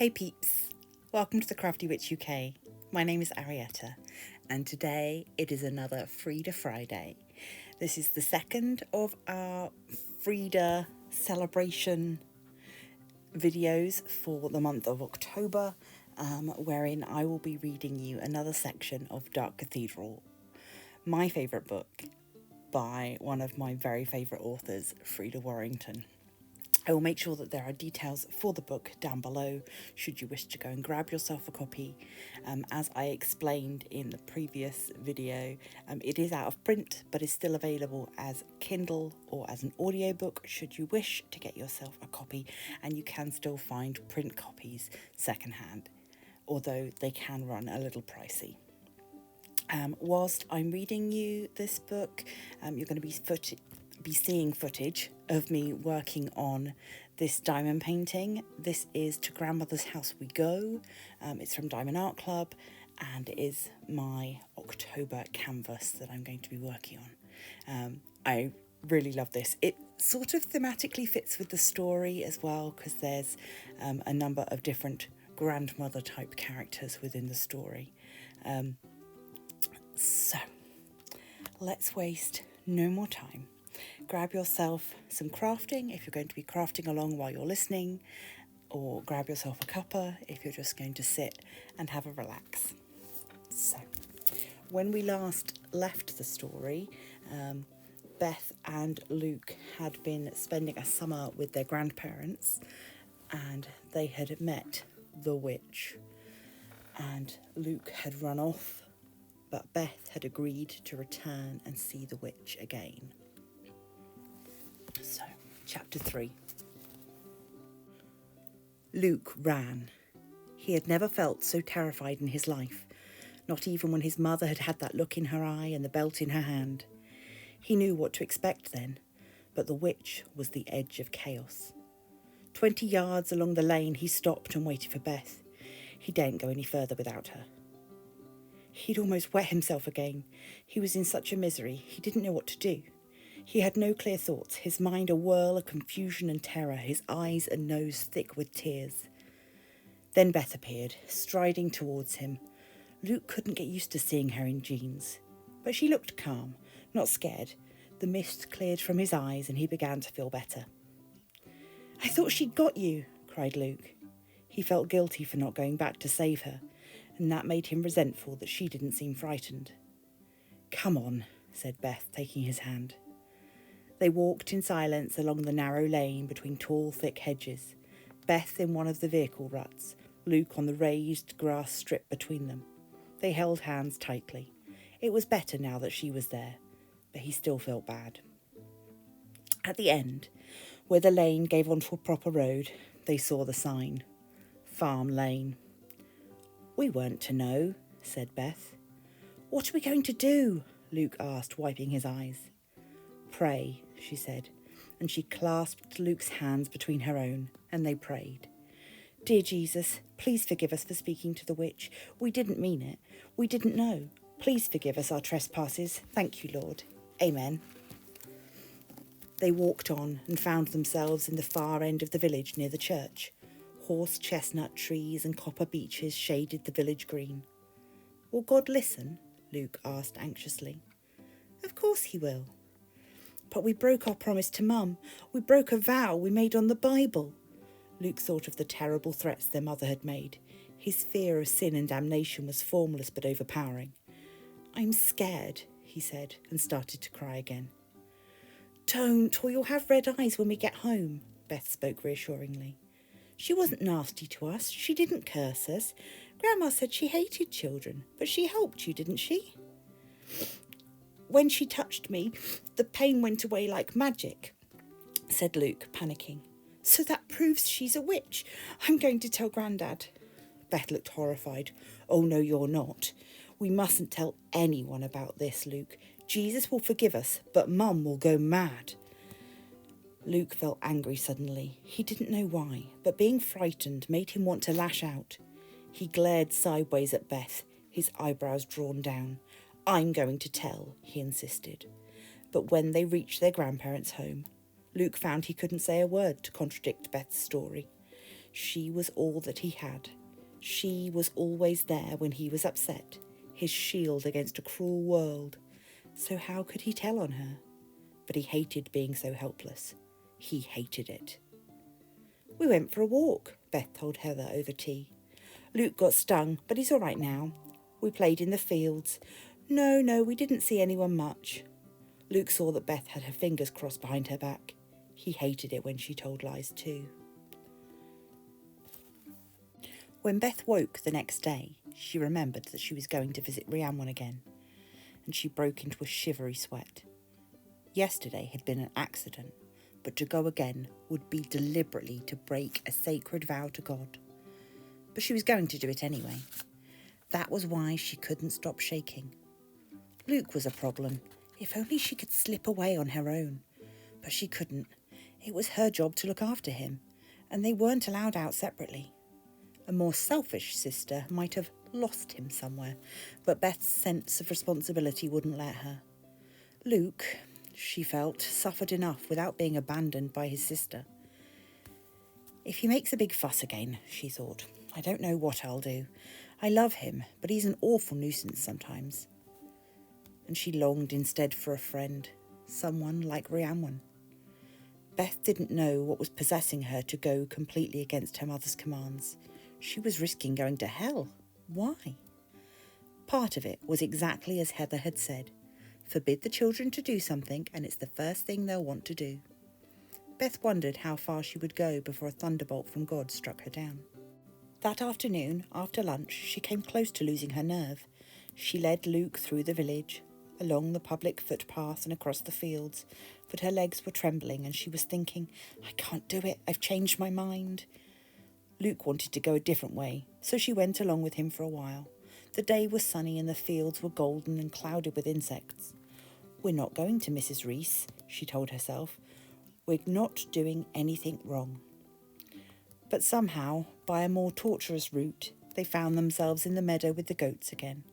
Hey peeps, welcome to the Crafty Witch UK. My name is Arietta and today it is another Freda Friday. This is the second of our Freda celebration videos for the month of October, wherein I will be reading you another section of Dark Cathedral, my favourite book by one of my very favourite authors, Freda Warrington. I will make sure that there are details for the book down below should you wish to go and grab yourself a copy. As I explained in the previous video, it is out of print but is still available as Kindle or as an audiobook should you wish to get yourself a copy, and you can still find print copies secondhand, although they can run a little pricey. Whilst I'm reading you this book, you're going to be seeing footage of me working on this diamond painting. This is To Grandmother's House We Go. It's from Diamond Art Club and it is my October canvas that I'm going to be working on. I really love this. It sort of thematically fits with the story as well, because there's a number of different grandmother type characters within the story. So let's waste no more time. Grab yourself some crafting if you're going to be crafting along while you're listening, or grab yourself a cuppa if you're just going to sit and have a relax. So, when we last left the story, Beth and Luke had been spending a summer with their grandparents and they had met the witch, and Luke had run off, but Beth had agreed to return and see the witch again. So, chapter 3. Luke ran. He had never felt so terrified in his life, not even when his mother had had that look in her eye and the belt in her hand. He knew what to expect then, but the witch was the edge of chaos. 20 yards along the lane he stopped and waited for Beth. He daren't go any further without her. He'd almost wet himself again. He was in such a misery, he didn't know what to do. He had no clear thoughts, his mind a whirl of confusion and terror, his eyes and nose thick with tears. Then Beth appeared, striding towards him. Luke couldn't get used to seeing her in jeans, but she looked calm, not scared. The mist cleared from his eyes and he began to feel better. "I thought she'd got you," cried Luke. He felt guilty for not going back to save her, and that made him resentful that she didn't seem frightened. "Come on," said Beth, taking his hand. They walked in silence along the narrow lane between tall, thick hedges, Beth in one of the vehicle ruts, Luke on the raised grass strip between them. They held hands tightly. It was better now that she was there, but he still felt bad. At the end, where the lane gave onto a proper road, they saw the sign, Farm Lane. "We weren't to know," said Beth. "What are we going to do?" Luke asked, wiping his eyes. "Pray," she said, and she clasped Luke's hands between her own, and they prayed. "Dear Jesus, please forgive us for speaking to the witch. We didn't mean it. We didn't know. Please forgive us our trespasses. Thank you, Lord. Amen." They walked on and found themselves in the far end of the village near the church. Horse chestnut trees and copper beeches shaded the village green. "Will God listen?" Luke asked anxiously. "Of course he will." "But we broke our promise to Mum. We broke a vow we made on the Bible." Luke thought of the terrible threats their mother had made. His fear of sin and damnation was formless but overpowering. "I'm scared," he said, and started to cry again. "Don't, or you'll have red eyes when we get home," Beth spoke reassuringly. "She wasn't nasty to us. She didn't curse us. Grandma said she hated children, but she helped you, didn't she?" "When she touched me, the pain went away like magic," said Luke, panicking. "So that proves she's a witch. I'm going to tell Grandad." Beth looked horrified. "Oh, no, you're not. We mustn't tell anyone about this, Luke. Jesus will forgive us, but Mum will go mad." Luke felt angry suddenly. He didn't know why, but being frightened made him want to lash out. He glared sideways at Beth, his eyebrows drawn down. "I'm going to tell," he insisted. But when they reached their grandparents' home, Luke found he couldn't say a word to contradict Beth's story. She was all that he had. She was always there when he was upset, his shield against a cruel world. So how could he tell on her? But he hated being so helpless. He hated it. "We went for a walk," Beth told Heather over tea. "Luke got stung, but he's all right now. We played in the fields. No, we didn't see anyone much." Luke saw that Beth had her fingers crossed behind her back. He hated it when she told lies too. When Beth woke the next day, she remembered that she was going to visit Rhiannon again, and she broke into a shivery sweat. Yesterday had been an accident, but to go again would be deliberately to break a sacred vow to God. But she was going to do it anyway. That was why she couldn't stop shaking. Luke was a problem. If only she could slip away on her own. But she couldn't. It was her job to look after him, and they weren't allowed out separately. A more selfish sister might have lost him somewhere, but Beth's sense of responsibility wouldn't let her. Luke, she felt, suffered enough without being abandoned by his sister. If he makes a big fuss again, she thought, I don't know what I'll do. I love him, but he's an awful nuisance sometimes. And she longed instead for a friend, someone like Rhiannon. Beth didn't know what was possessing her to go completely against her mother's commands. She was risking going to hell. Why? Part of it was exactly as Heather had said. Forbid the children to do something, and it's the first thing they'll want to do. Beth wondered how far she would go before a thunderbolt from God struck her down. That afternoon, after lunch, she came close to losing her nerve. She led Luke through the village, along the public footpath and across the fields, but her legs were trembling and she was thinking, I can't do it, I've changed my mind. Luke wanted to go a different way, so she went along with him for a while. The day was sunny and the fields were golden and clouded with insects. We're not going to Mrs. Reese, she told herself. We're not doing anything wrong. But somehow, by a more tortuous route, they found themselves in the meadow with the goats again.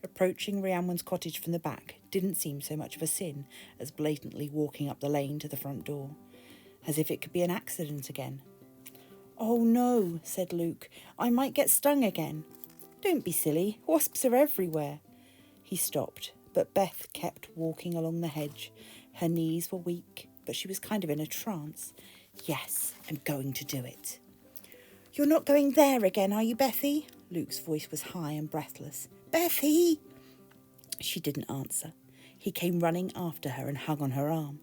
Approaching Rhiannon's cottage from the back didn't seem so much of a sin as blatantly walking up the lane to the front door, as if it could be an accident again. Oh no, said Luke, I might get stung again. Don't be silly, wasps are everywhere. He stopped, but Beth kept walking along the hedge. Her knees were weak, but she was kind of in a trance. Yes, I'm going to do it. You're not going there again, are you, Bethy? Luke's voice was high and breathless. Bethy! She didn't answer. He came running after her and hung on her arm.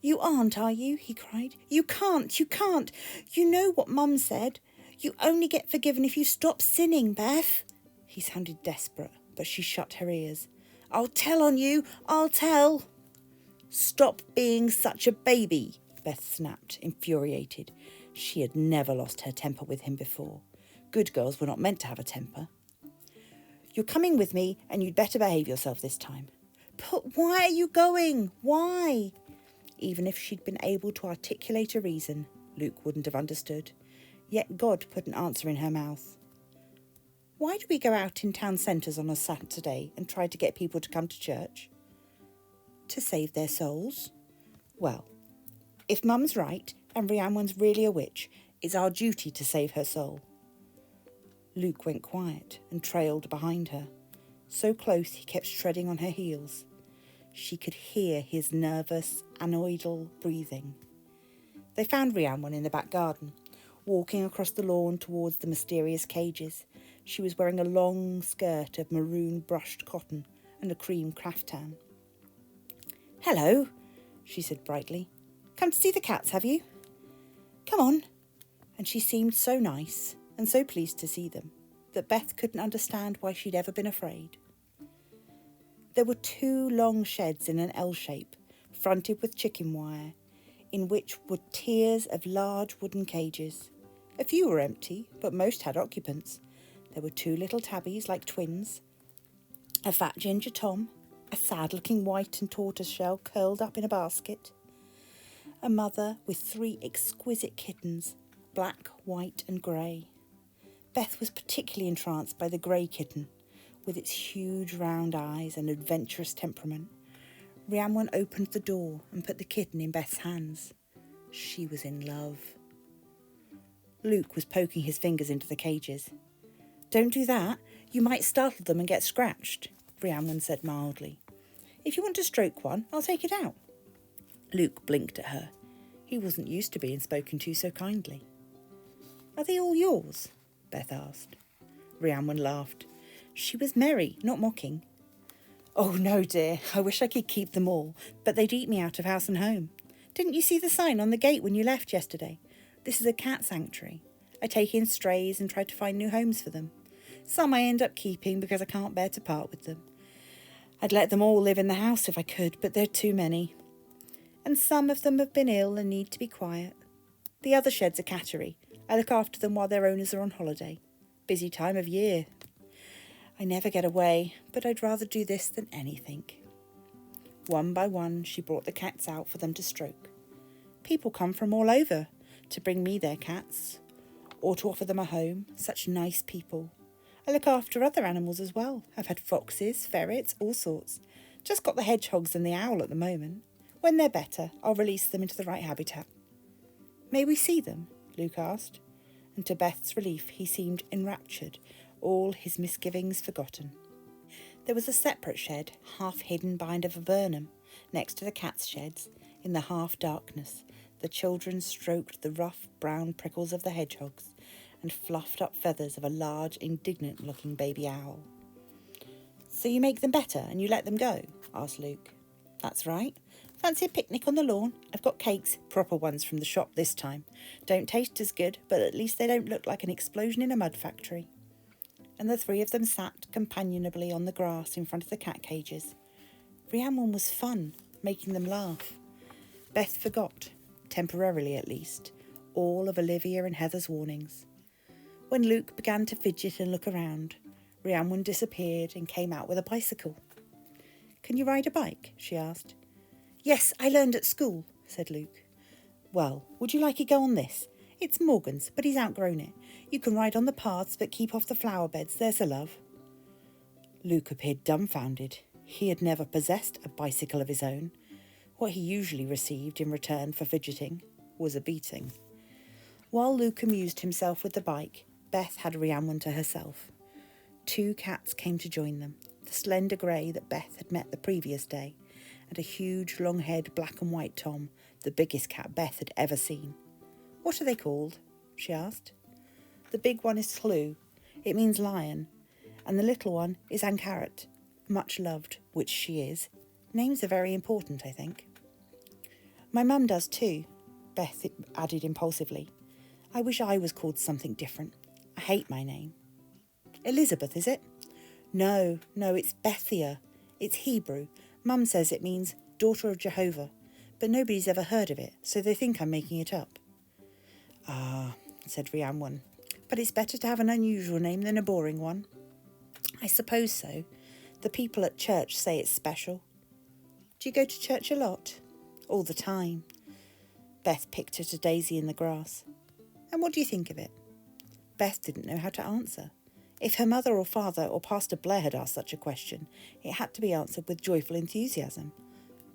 You aren't, are you? He cried. You can't. You know what Mum said. You only get forgiven if you stop sinning, Beth. He sounded desperate, but she shut her ears. I'll tell on you. I'll tell. Stop being such a baby, Beth snapped, infuriated. She had never lost her temper with him before. Good girls were not meant to have a temper. You're coming with me, and you'd better behave yourself this time. But why are you going? Why? Even if she'd been able to articulate a reason, Luke wouldn't have understood. Yet God put an answer in her mouth. Why do we go out in town centres on a Saturday and try to get people to come to church? To save their souls? Well, if Mum's right and Rhiannon's really a witch, it's our duty to save her soul. Luke went quiet and trailed behind her. So close he kept treading on her heels. She could hear his nervous, anoidal breathing. They found Rhiannon in the back garden, walking across the lawn towards the mysterious cages. She was wearing a long skirt of maroon brushed cotton and a cream caftan. Hello, she said brightly. Come to see the cats, have you? Come on. And she seemed so nice and so pleased to see them that Beth couldn't understand why she'd ever been afraid. There were 2 long sheds in an L shape, fronted with chicken wire, in which were tiers of large wooden cages. A few were empty, but most had occupants. There were 2 little tabbies like twins, a fat ginger tom, a sad-looking white and tortoiseshell curled up in a basket, a mother with 3 exquisite kittens, black, white and grey. Beth was particularly entranced by the grey kitten, with its huge round eyes and adventurous temperament. Rhiannon opened the door and put the kitten in Beth's hands. She was in love. Luke was poking his fingers into the cages. "Don't do that. You might startle them and get scratched," Rhiannon said mildly. "If you want to stroke one, I'll take it out." Luke blinked at her. He wasn't used to being spoken to so kindly. "Are they all yours?" Beth asked. Rhiannon laughed. She was merry, not mocking. "Oh no, dear, I wish I could keep them all, but they'd eat me out of house and home. Didn't you see the sign on the gate when you left yesterday? This is a cat sanctuary. I take in strays and try to find new homes for them. Some I end up keeping because I can't bear to part with them. I'd let them all live in the house if I could, but they're too many. And some of them have been ill and need to be quiet. The other shed's a cattery. I look after them while their owners are on holiday. Busy time of year. I never get away, but I'd rather do this than anything." One by one, she brought the cats out for them to stroke. People come from all over to bring me their cats, or to offer them a home. Such nice people. I look after other animals as well. I've had foxes, ferrets, all sorts. Just got the hedgehogs and the owl at the moment. When they're better, I'll release them into the right habitat. "May we see them?" Luke asked, and to Beth's relief he seemed enraptured, all his misgivings forgotten. There was a separate shed, half hidden behind a viburnum, next to the cats' sheds. In the half-darkness, the children stroked the rough brown prickles of the hedgehogs and fluffed up feathers of a large, indignant-looking baby owl. "So you make them better and you let them go?" asked Luke. "That's right. Fancy a picnic on the lawn? I've got cakes, proper ones from the shop this time. Don't taste as good, but at least they don't look like an explosion in a mud factory." And the three of them sat companionably on the grass in front of the cat cages. Rhiannon was fun, making them laugh. Beth forgot, temporarily at least, all of Olivia and Heather's warnings. When Luke began to fidget and look around, Rhiannon disappeared and came out with a bicycle. "Can you ride a bike?" she asked. "Yes, I learned at school," said Luke. "Well, would you like to go on this? It's Morgan's, but he's outgrown it. You can ride on the paths, but keep off the flower beds, there's a love." Luke appeared dumbfounded. He had never possessed a bicycle of his own. What he usually received in return for fidgeting was a beating. While Luke amused himself with the bike, Beth had Rhiannon to herself. 2 cats came to join them, the slender grey that Beth had met the previous day, and a huge long-haired black and white Tom, the biggest cat Beth had ever seen. "What are they called?" she asked. "The big one is Tlou, it means lion, and the little one is Ankaret, much loved, which she is. Names are very important, I think." "My mum does too," Beth added impulsively. "I wish I was called something different. I hate my name." "Elizabeth, is it?" No, it's Bethia. It's Hebrew. Mum says it means daughter of Jehovah, but nobody's ever heard of it, so they think I'm making it up." "Ah," said Rhiannon, "but it's better to have an unusual name than a boring one." "I suppose so. The people at church say it's special." "Do you go to church a lot?" "All the time." Beth picked at a daisy in the grass. "And what do you think of it?" Beth didn't know how to answer. If her mother or father or Pastor Blair had asked such a question, it had to be answered with joyful enthusiasm.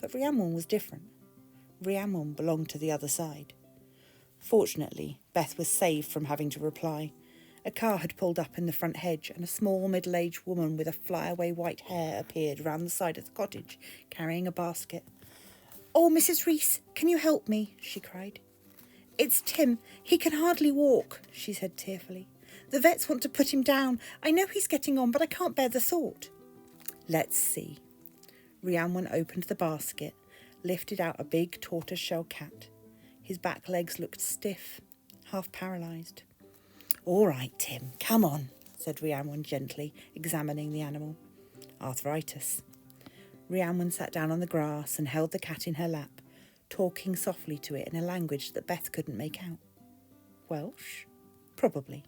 But Rhiannon was different. Rhiannon belonged to the other side. Fortunately, Beth was saved from having to reply. A car had pulled up in the front hedge, and a small middle-aged woman with a flyaway white hair appeared round the side of the cottage, carrying a basket. "Oh, Mrs. Reese, can you help me?" she cried. "It's Tim. He can hardly walk," she said tearfully. "The vets want to put him down. I know he's getting on, but I can't bear the thought." "Let's see." Rhiannon opened the basket, lifted out a big tortoise-shell cat. His back legs looked stiff, half paralysed. "All right, Tim, come on," said Rhiannon gently, examining the animal. "Arthritis." Rhiannon sat down on the grass and held the cat in her lap, talking softly to it in a language that Beth couldn't make out. Welsh? Probably.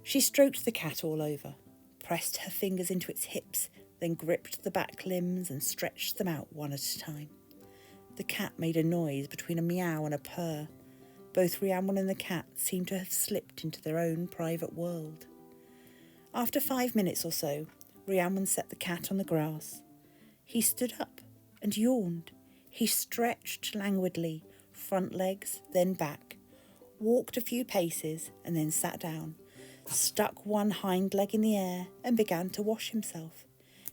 She stroked the cat all over, pressed her fingers into its hips, then gripped the back limbs and stretched them out one at a time. The cat made a noise between a meow and a purr. Both Rhiannon and the cat seemed to have slipped into their own private world. After 5 minutes or so, Rhiannon set the cat on the grass. He stood up and yawned. He stretched languidly, front legs, then back, walked a few paces and then sat down, stuck one hind leg in the air and began to wash himself.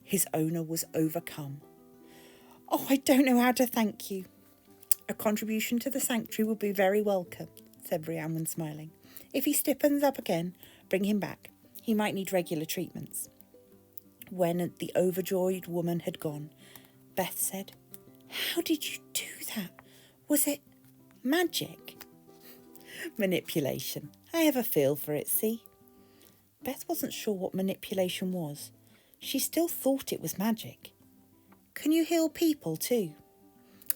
His owner was overcome. "Oh, I don't know how to thank you." "A contribution to the sanctuary will be very welcome," said Rhiannon, smiling. "If he stiffens up again, bring him back. He might need regular treatments." When the overjoyed woman had gone, Beth said, "How did you do that? Was it magic?" "Manipulation. I have a feel for it, see?" Beth wasn't sure what manipulation was. She still thought it was magic. "Can you heal people too?"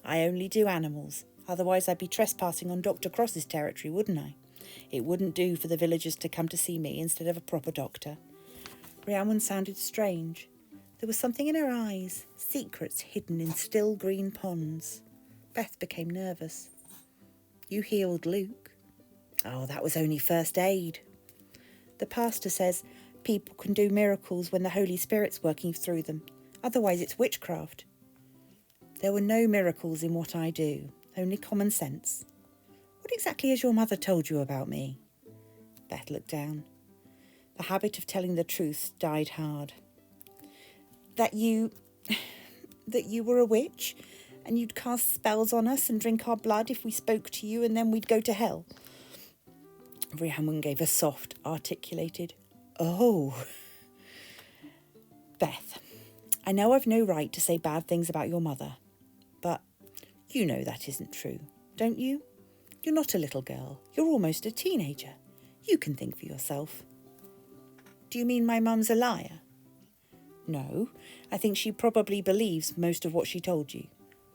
"I only do animals. Otherwise I'd be trespassing on Dr. Cross's territory, wouldn't I? It wouldn't do for the villagers to come to see me instead of a proper doctor." Rhiannon sounded strange. There was something in her eyes, secrets hidden in still green ponds. Beth became nervous. "You healed Luke?" "Oh, that was only first aid." "The pastor says people can do miracles when the Holy Spirit's working through them. Otherwise it's witchcraft." "There were no miracles in what I do, only common sense. What exactly has your mother told you about me?" Beth looked down. The habit of telling the truth died hard. That you were a witch, and you'd cast spells on us and drink our blood if we spoke to you, and then we'd go to hell." Rhiannon gave a soft, articulated, "Oh." "Beth, I know I've no right to say bad things about your mother, but you know that isn't true, don't you? You're not a little girl. You're almost a teenager. You can think for yourself." "Do you mean my mum's a liar?" "No, I think she probably believes most of what she told you,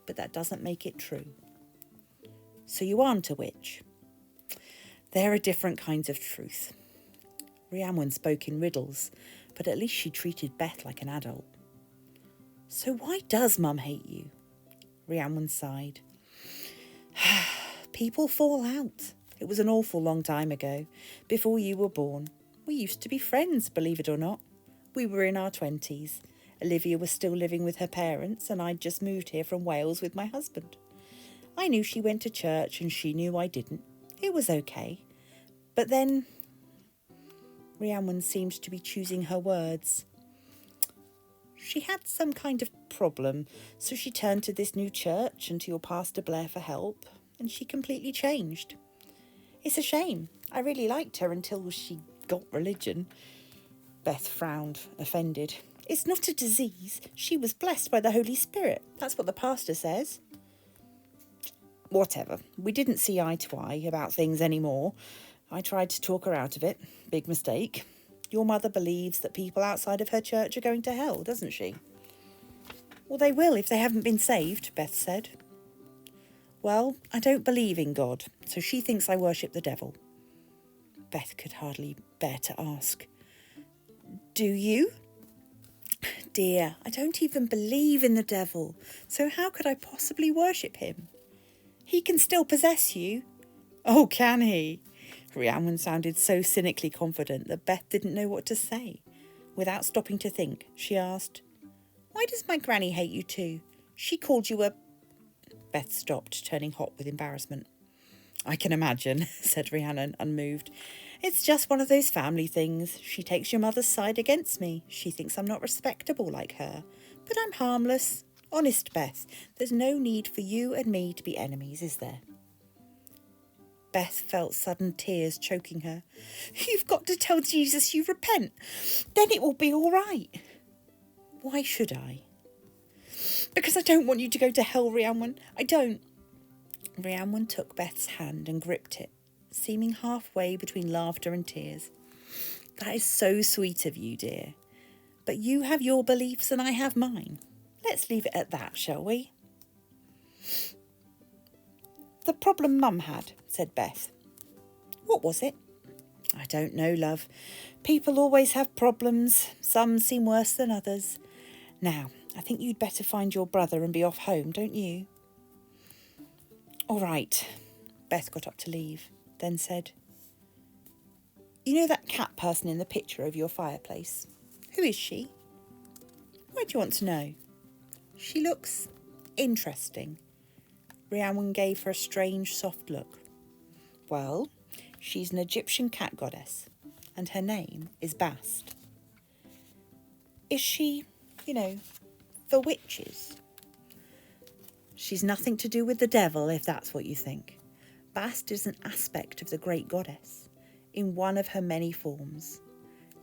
but that doesn't make it true." "So you aren't a witch?" "There are different kinds of truth." Rhiannon spoke in riddles, but at least she treated Beth like an adult. "So why does Mum hate you?" Rhiannon sighed. "People fall out. It was an awful long time ago, before you were born. We used to be friends, believe it or not. We were in our 20s. Olivia was still living with her parents, and I'd just moved here from Wales with my husband. I knew she went to church, and she knew I didn't. It was okay. But then..." Rhiannon seemed to be choosing her words. "She had some kind of problem, so she turned to this new church and to your Pastor Blair for help, and she completely changed. It's a shame. I really liked her until she got religion." Beth frowned, offended. "It's not a disease. She was blessed by the Holy Spirit. That's what the pastor says." "Whatever. We didn't see eye to eye about things anymore. I tried to talk her out of it. Big mistake. Your mother believes that people outside of her church are going to hell, doesn't she?" "Well, they will if they haven't been saved," Beth said. "Well, I don't believe in God, so she thinks I worship the devil." Beth could hardly bear to ask. "Do you?" "Dear, I don't even believe in the devil, so how could I possibly worship him?" "He can still possess you." "Oh, can he?" Rhiannon sounded so cynically confident that Beth didn't know what to say. Without stopping to think, she asked, "Why does my granny hate you too? She called you a..." Beth stopped, turning hot with embarrassment. "I can imagine," said Rhiannon, unmoved. "It's just one of those family things. She takes your mother's side against me. She thinks I'm not respectable like her. But I'm harmless. Honest, Beth, there's no need for you and me to be enemies, is there?" Beth felt sudden tears choking her. "You've got to tell Jesus you repent. Then it will be all right." "Why should I?" "Because I don't want you to go to hell, Rhiannon. I don't." Rhiannon took Beth's hand and gripped it, seeming halfway between laughter and tears. "That is so sweet of you, dear. But you have your beliefs and I have mine. Let's leave it at that, shall we?" "The problem Mum had," said Beth. "What was it?" "I don't know, love. People always have problems. Some seem worse than others. Now, I think you'd better find your brother and be off home, don't you?" "All right." Beth got up to leave, then said, "You know that cat person in the picture over your fireplace? Who is she?" "Why do you want to know?" "She looks interesting." Rhiannon gave her a strange, soft look. "Well, She's an Egyptian cat goddess, and her name is Bast. Is she, for witches? She's nothing to do with the devil, if that's what you think. Bast is an aspect of the great goddess, in one of her many forms.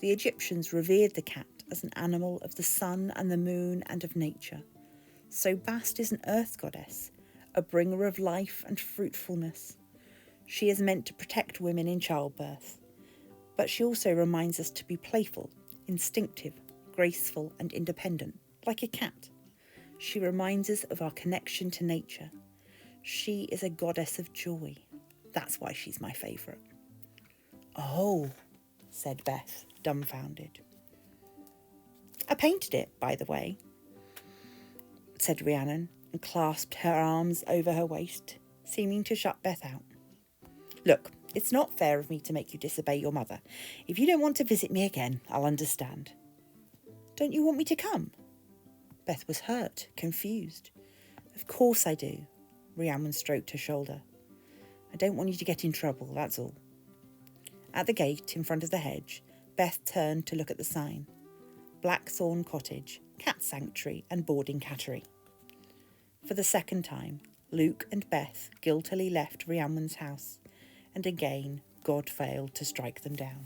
The Egyptians revered the cat as an animal of the sun and the moon and of nature. So Bast is an earth goddess, a bringer of life and fruitfulness. She is meant to protect women in childbirth, but she also reminds us to be playful, instinctive, graceful and independent, like a cat. She reminds us of our connection to nature. She is a goddess of joy. That's why she's my favourite. Oh, said Beth, dumbfounded. I painted it, by the way, said Rhiannon, and clasped her arms over her waist, seeming to shut Beth out. Look, it's not fair of me to make you disobey your mother. If you don't want to visit me again, I'll understand. Don't you want me to come? Beth was hurt, confused. Of course I do. Rhiannon stroked her shoulder. I don't want you to get in trouble, that's all. At the gate, in front of the hedge, Beth turned to look at the sign. Blackthorn Cottage, Cat Sanctuary and Boarding Cattery. For the second time, Luke and Beth guiltily left Rhiannon's house, and again God failed to strike them down.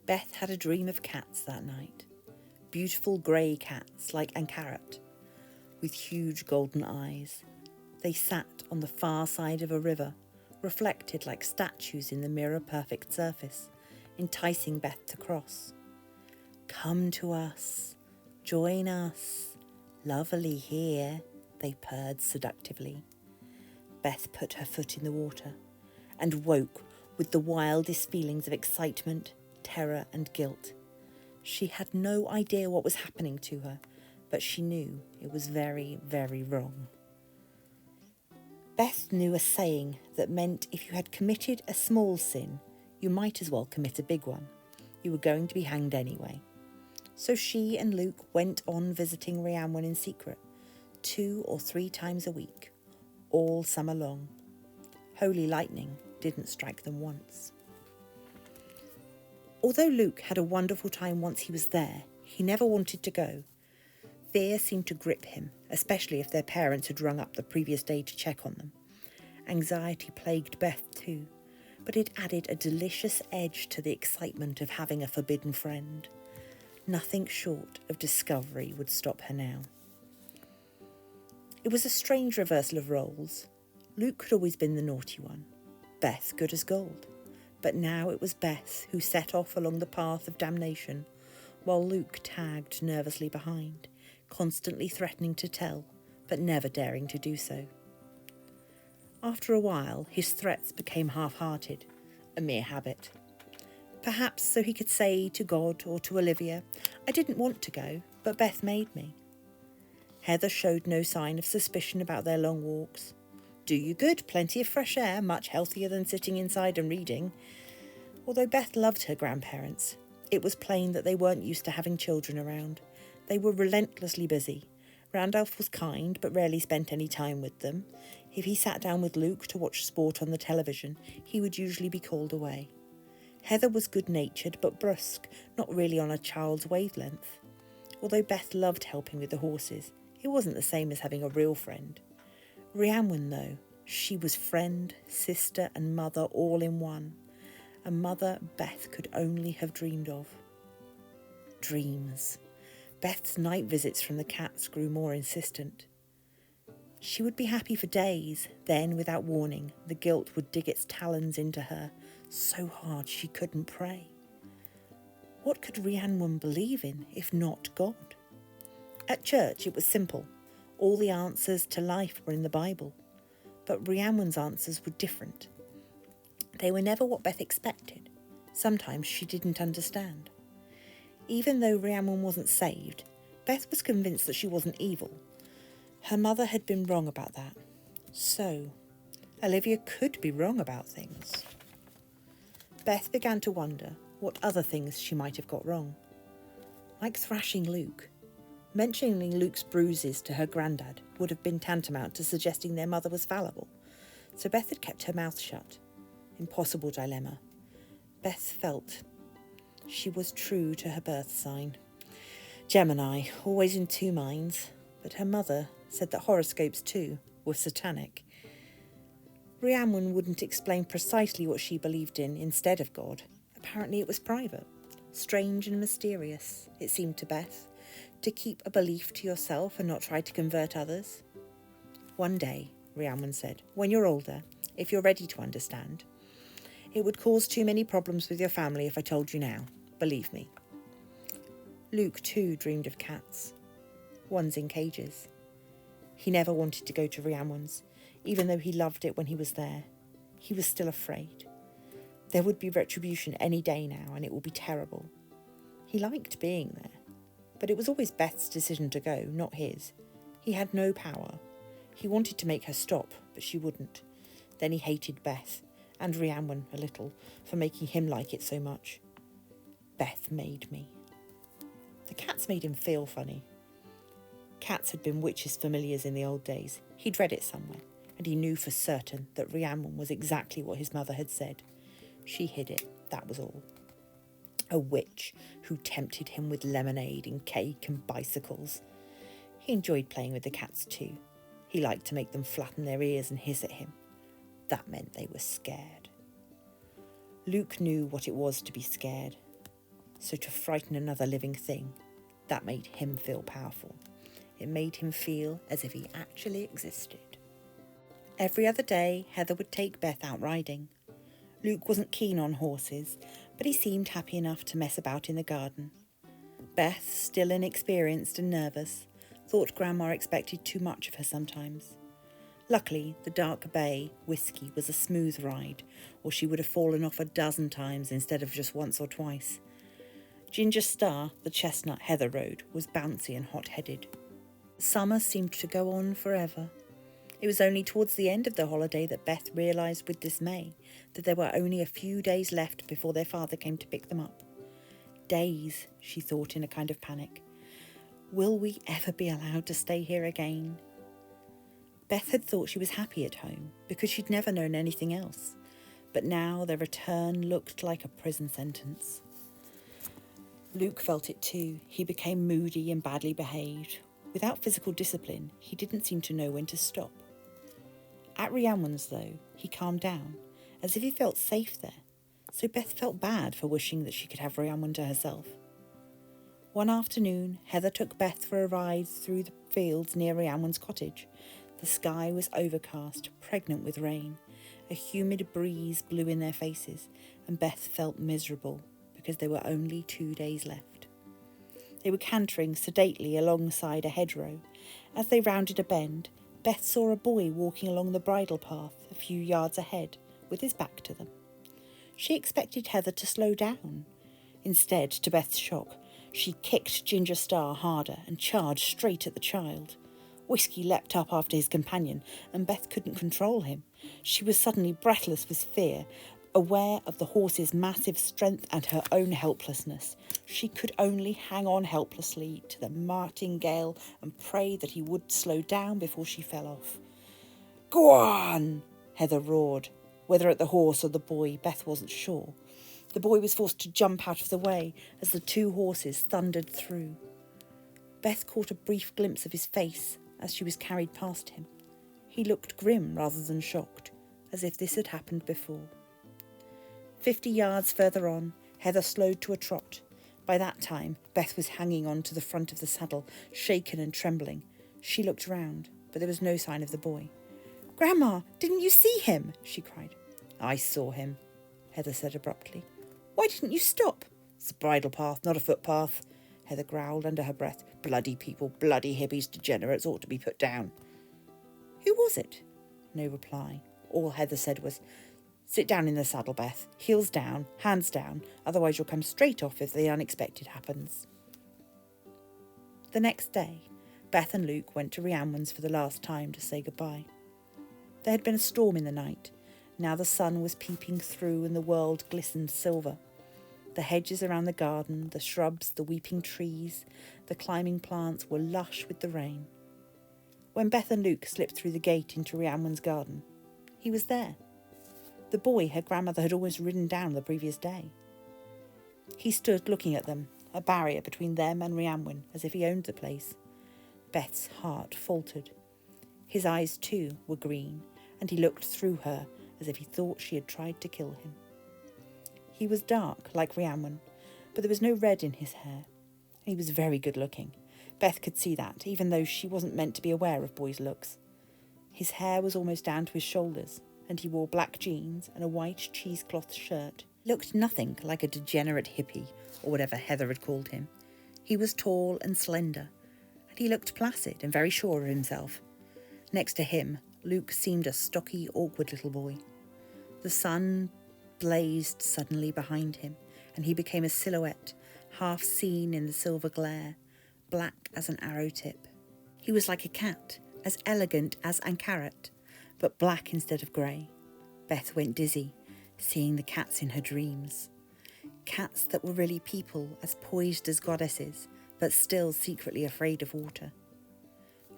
Beth had a dream of cats that night. Beautiful grey cats like Ankarat, with huge golden eyes. They sat on the far side of a river, reflected like statues in the mirror-perfect surface, enticing Beth to cross. Come to us, join us, lovely here, they purred seductively. Beth put her foot in the water and woke with the wildest feelings of excitement, terror and guilt. She had no idea what was happening to her, but she knew it was very, very wrong. Beth knew a saying that meant if you had committed a small sin, you might as well commit a big one. You were going to be hanged anyway. So she and Luke went on visiting Rhiannon in secret, 2 or 3 times a week, all summer long. Holy lightning didn't strike them once. Although Luke had a wonderful time once he was there, he never wanted to go. Fear seemed to grip him, especially if their parents had rung up the previous day to check on them. Anxiety plagued Beth too, but it added a delicious edge to the excitement of having a forbidden friend. Nothing short of discovery would stop her now. It was a strange reversal of roles. Luke had always been the naughty one, Beth good as gold. But now it was Beth who set off along the path of damnation, while Luke tagged nervously behind, constantly threatening to tell, but never daring to do so. After a while, his threats became half-hearted, a mere habit. Perhaps so he could say to God or to Olivia, I didn't want to go, but Beth made me. Heather showed no sign of suspicion about their long walks. Do you good, plenty of fresh air, much healthier than sitting inside and reading. Although Beth loved her grandparents, it was plain that they weren't used to having children around. They were relentlessly busy. Randolph was kind, but rarely spent any time with them. If he sat down with Luke to watch sport on the television, he would usually be called away. Heather was good-natured, but brusque, not really on a child's wavelength. Although Beth loved helping with the horses, it wasn't the same as having a real friend. Rhiannon, though, she was friend, sister and mother all in one. A mother Beth could only have dreamed of. Dreams. Beth's night visits from the cats grew more insistent. She would be happy for days, then, without warning, the guilt would dig its talons into her, so hard she couldn't pray. What could Rhiannon believe in, if not God? At church it was simple. All the answers to life were in the Bible. But Rhiannon's answers were different. They were never what Beth expected. Sometimes she didn't understand. Even though Rhiannon wasn't saved, Beth was convinced that she wasn't evil. Her mother had been wrong about that. So, Olivia could be wrong about things. Beth began to wonder what other things she might have got wrong. Like thrashing Luke. Mentioning Luke's bruises to her granddad would have been tantamount to suggesting their mother was fallible, so Beth had kept her mouth shut. Impossible dilemma. Beth felt she was true to her birth sign. Gemini, always in two minds, but her mother said that horoscopes too were satanic. Rhiannon wouldn't explain precisely what she believed in instead of God. Apparently it was private. Strange and mysterious, it seemed to Beth, to keep a belief to yourself and not try to convert others. One day, Rhiannon said, when you're older, if you're ready to understand, it would cause too many problems with your family if I told you now. Believe me. Luke too dreamed of cats. Ones in cages. He never wanted to go to Rhiannon's, even though he loved it when he was there. He was still afraid. There would be retribution any day now, and it would be terrible. He liked being there, but it was always Beth's decision to go, not his. He had no power. He wanted to make her stop, but she wouldn't. Then he hated Beth, and Rhiannon a little, for making him like it so much. Beth made me. The cats made him feel funny. Cats had been witches' familiars in the old days. He'd read it somewhere, and he knew for certain that Rhiannon was exactly what his mother had said. She hid it, that was all. A witch who tempted him with lemonade and cake and bicycles. He enjoyed playing with the cats too. He liked to make them flatten their ears and hiss at him. That meant they were scared. Luke knew what it was to be scared. So to frighten another living thing, that made him feel powerful. It made him feel as if he actually existed. Every other day, Heather would take Beth out riding. Luke wasn't keen on horses, but he seemed happy enough to mess about in the garden. Beth, still inexperienced and nervous, thought Grandma expected too much of her sometimes. Luckily, the dark bay whiskey was a smooth ride, or she would have fallen off a dozen times instead of just once or twice. Ginger Star, the chestnut Heather rode, was bouncy and hot-headed. Summer seemed to go on forever. It was only towards the end of the holiday that Beth realised with dismay that there were only a few days left before their father came to pick them up. Days, she thought in a kind of panic. Will we ever be allowed to stay here again? Beth had thought she was happy at home because she'd never known anything else, but now their return looked like a prison sentence. Luke felt it too. He became moody and badly behaved. Without physical discipline, he didn't seem to know when to stop. At Rhiannon's, though, he calmed down, as if he felt safe there, so Beth felt bad for wishing that she could have Rhiannon to herself. One afternoon, Heather took Beth for a ride through the fields near Rhiannon's cottage. The sky was overcast, pregnant with rain. A humid breeze blew in their faces, and Beth felt miserable because there were only 2 days left. They were cantering sedately alongside a hedgerow. As they rounded a bend, Beth saw a boy walking along the bridle path a few yards ahead, with his back to them. She expected Heather to slow down. Instead, to Beth's shock, she kicked Ginger Star harder and charged straight at the child. Whiskey leapt up after his companion, and Beth couldn't control him. She was suddenly breathless with fear, aware of the horse's massive strength and her own helplessness. She could only hang on helplessly to the martingale and pray that he would slow down before she fell off. "Go on!" Heather roared. Whether at the horse or the boy, Beth wasn't sure. The boy was forced to jump out of the way as the two horses thundered through. Beth caught a brief glimpse of his face as she was carried past him. He looked grim rather than shocked, as if this had happened before. 50 yards further on, Heather slowed to a trot. By that time, Beth was hanging on to the front of the saddle, shaken and trembling. She looked round, but there was no sign of the boy. "Grandma, didn't you see him?" she cried. "I saw him," Heather said abruptly. "Why didn't you stop?" "It's a bridle path, not a footpath," Heather growled under her breath. "Bloody people, bloody hippies, degenerates ought to be put down." "Who was it?" No reply. All Heather said was, "Sit down in the saddle, Beth. Heels down, hands down, otherwise you'll come straight off if the unexpected happens." The next day, Beth and Luke went to Rhiannon's for the last time to say goodbye. There had been a storm in the night. Now the sun was peeping through and the world glistened silver. The hedges around the garden, the shrubs, the weeping trees, the climbing plants were lush with the rain. When Beth and Luke slipped through the gate into Rhiannon's garden, he was there. the boy her grandmother had almost ridden down the previous day. He stood looking at them, a barrier between them and Rhiannon, as if he owned the place. Beth's heart faltered. His eyes, too, were green, and he looked through her as if he thought she had tried to kill him. He was dark, like Rhiannon, but there was no red in his hair. He was very good-looking. Beth could see that, even though she wasn't meant to be aware of boys' looks. His hair was almost down to his shoulders, and he wore black jeans and a white cheesecloth shirt. He looked nothing like a degenerate hippie, or whatever Heather had called him. He was tall and slender, and he looked placid and very sure of himself. Next to him, Luke seemed a stocky, awkward little boy. The sun blazed suddenly behind him, and he became a silhouette, half seen in the silver glare, black as an arrow tip. He was like a cat, as elegant as an carrot, but black instead of grey. Beth went dizzy, seeing the cats in her dreams. Cats that were really people, as poised as goddesses, but still secretly afraid of water.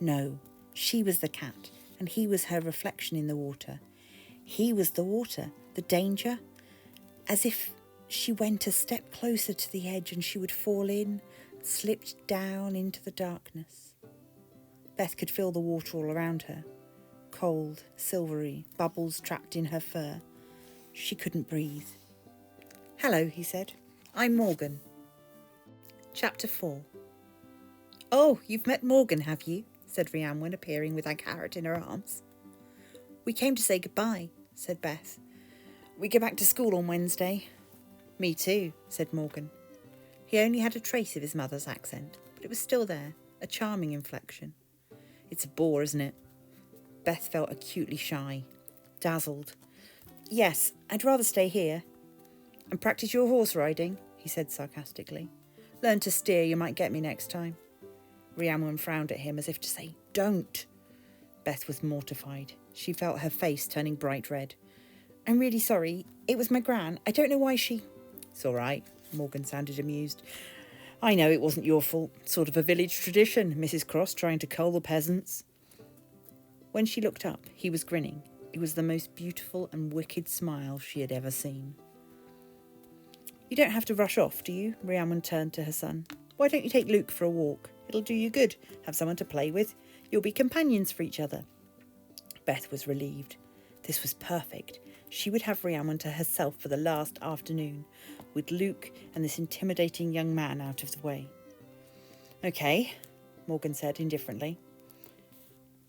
No, she was the cat, and he was her reflection in the water. He was the water, the danger, as if she went a step closer to the edge and she would fall in, slipped down into the darkness. Beth could feel the water all around her, cold, silvery, bubbles trapped in her fur. She couldn't breathe. "Hello," he said. "I'm Morgan." Chapter 4. "Oh, you've met Morgan, have you?" said Rhiannon, appearing with a carrot in her arms. "We came to say goodbye," said Beth. "We go back to school on Wednesday." "Me too," said Morgan. He only had a trace of his mother's accent, but it was still there, a charming inflection. "It's a bore, isn't it?" Beth felt acutely shy, dazzled. "Yes, I'd rather stay here." "And practice your horse riding," he said sarcastically. "Learn to steer, you might get me next time." Rhiannon frowned at him as if to say, "Don't." Beth was mortified. She felt her face turning bright red. "I'm really sorry. It was my gran. I don't know why she—" "It's all right." Morgan sounded amused. "I know it wasn't your fault. Sort of a village tradition, Mrs. Cross trying to cull the peasants." When she looked up, he was grinning. It was the most beautiful and wicked smile she had ever seen. "You don't have to rush off, do you?" Rhiannon turned to her son. "Why don't you take Luke for a walk? It'll do you good. Have someone to play with. You'll be companions for each other." Beth was relieved. This was perfect. She would have Rhiannon to herself for the last afternoon, with Luke and this intimidating young man out of the way. "Okay," Morgan said indifferently.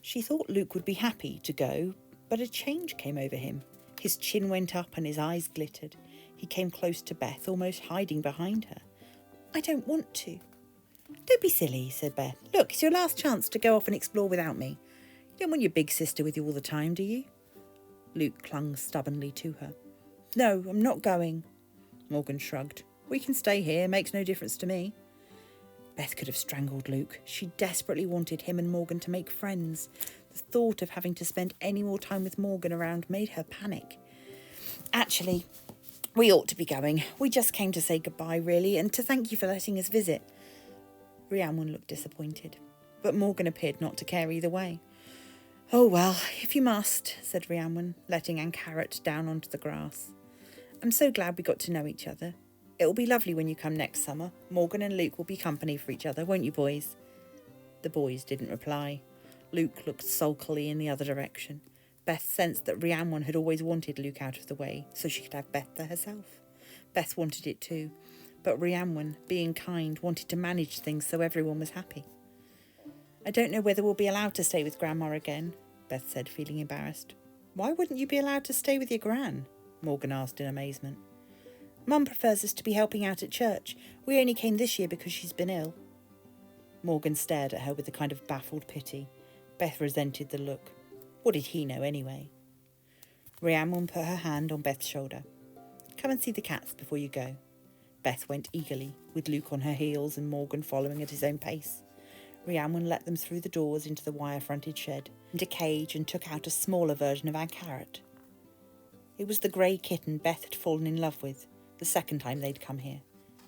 She thought Luke would be happy to go, but a change came over him. His chin went up and his eyes glittered. He came close to Beth, almost hiding behind her. "I don't want to." "Don't be silly," said Beth. "Look, it's your last chance to go off and explore without me. You don't want your big sister with you all the time, do you?" Luke clung stubbornly to her. "No, I'm not going." Morgan shrugged. "We can stay here, makes no difference to me." Beth could have strangled Luke. She desperately wanted him and Morgan to make friends. The thought of having to spend any more time with Morgan around made her panic. "Actually, we ought to be going. We just came to say goodbye, really, and to thank you for letting us visit." Rhiannon looked disappointed, but Morgan appeared not to care either way. "Oh, well, if you must," said Rhiannon, letting Anne Carrot down onto the grass. "I'm so glad we got to know each other. It will be lovely when you come next summer. Morgan and Luke will be company for each other, won't you, boys?" The boys didn't reply. Luke looked sulkily in the other direction. Beth sensed that Rhiannon had always wanted Luke out of the way, so she could have Beth to herself. Beth wanted it too, but Rhiannon, being kind, wanted to manage things so everyone was happy. "I don't know whether we'll be allowed to stay with Grandma again," Beth said, feeling embarrassed. "Why wouldn't you be allowed to stay with your gran?" Morgan asked in amazement. "Mum prefers us to be helping out at church. We only came this year because she's been ill." Morgan stared at her with a kind of baffled pity. Beth resented the look. What did he know anyway? Rhiannon put her hand on Beth's shoulder. "Come and see the cats before you go." Beth went eagerly, with Luke on her heels and Morgan following at his own pace. Rhiannon let them through the doors into the wire-fronted shed, and a cage, and took out a smaller version of our carrot. It was the grey kitten Beth had fallen in love with, the second time they'd come here.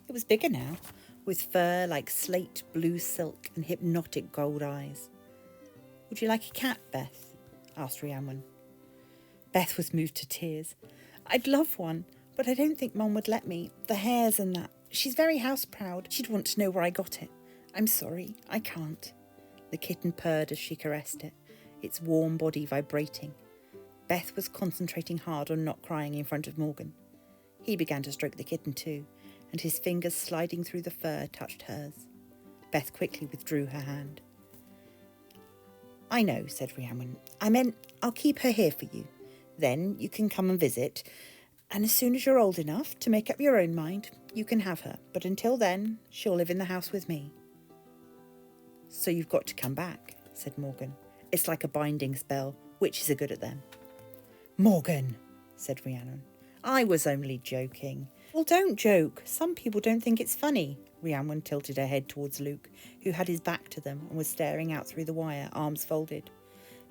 It was bigger now, with fur like slate blue silk and hypnotic gold eyes. "Would you like a cat, Beth?" asked Rhiannon. Beth was moved to tears. I'd love one, but I don't think Mum would let me. The hairs and that. She's very house proud. She'd want to know where I got it. I'm sorry, I can't. The kitten purred as she caressed it, its warm body vibrating. Beth was concentrating hard on not crying in front of Morgan. He began to stroke the kitten too, and his fingers sliding through the fur touched hers. Beth quickly withdrew her hand. I know, said Rhiannon. I meant I'll keep her here for you. Then you can come and visit, and as soon as you're old enough to make up your own mind, you can have her. But until then, she'll live in the house with me. So you've got to come back, said Morgan. It's like a binding spell. Witches are good at them. Morgan, said Rhiannon. I was only joking. Well, don't joke. Some people don't think it's funny. Rhiannon tilted her head towards Luke, who had his back to them and was staring out through the wire, arms folded.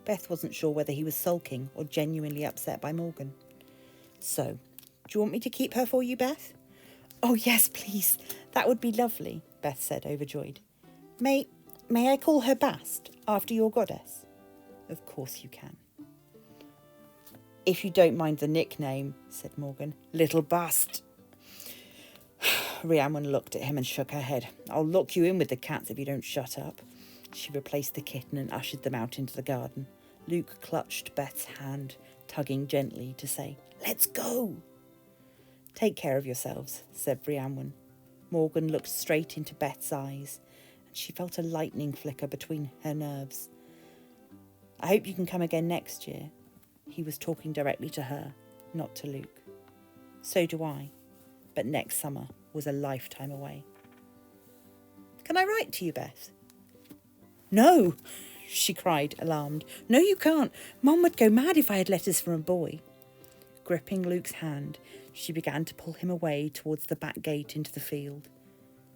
Beth wasn't sure whether he was sulking or genuinely upset by Morgan. So, do you want me to keep her for you, Beth? Oh, yes, please. That would be lovely, Beth said, overjoyed. May I call her Bast, after your goddess? Of course you can. If you don't mind the nickname, said Morgan. Little Bast. Rhiannon looked at him and shook her head. I'll lock you in with the cats if you don't shut up. She replaced the kitten and ushered them out into the garden. Luke clutched Beth's hand, tugging gently to say, Let's go. Take care of yourselves, said Rhiannon. Morgan looked straight into Beth's eyes, and she felt a lightning flicker between her nerves. I hope you can come again next year. He was talking directly to her, not to Luke. So do I, but next summer was a lifetime away. Can I write to you, Beth? No, she cried, alarmed. No, you can't. Mum would go mad if I had letters from a boy. Gripping Luke's hand, she began to pull him away towards the back gate into the field.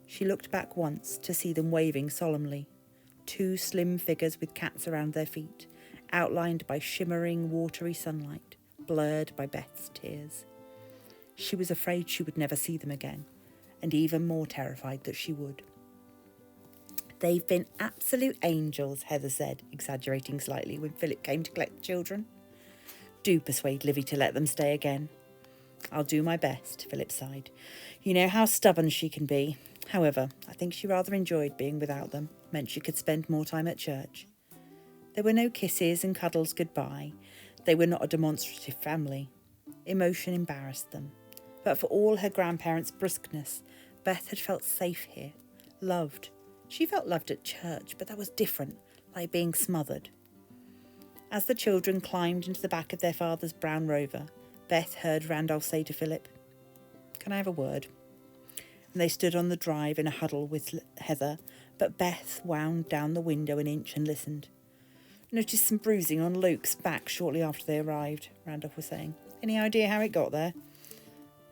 She looked back once to see them waving solemnly. 2 slim figures with cats around their feet, outlined by shimmering, watery sunlight, blurred by Beth's tears. She was afraid she would never see them again, and even more terrified that she would. They've been absolute angels, Heather said, exaggerating slightly when Philip came to collect the children. Do persuade Livy to let them stay again. I'll do my best, Philip sighed. You know how stubborn she can be. However, I think she rather enjoyed being without them, meant she could spend more time at church. There were no kisses and cuddles goodbye. They were not a demonstrative family. Emotion embarrassed them. But for all her grandparents' briskness, Beth had felt safe here, loved. She felt loved at church, but that was different, like being smothered. As the children climbed into the back of their father's brown Rover, Beth heard Randolph say to Philip, Can I have a word? And they stood on the drive in a huddle with Heather, but Beth wound down the window an inch and listened. Noticed some bruising on Luke's back shortly after they arrived, Randolph was saying. Any idea how it got there?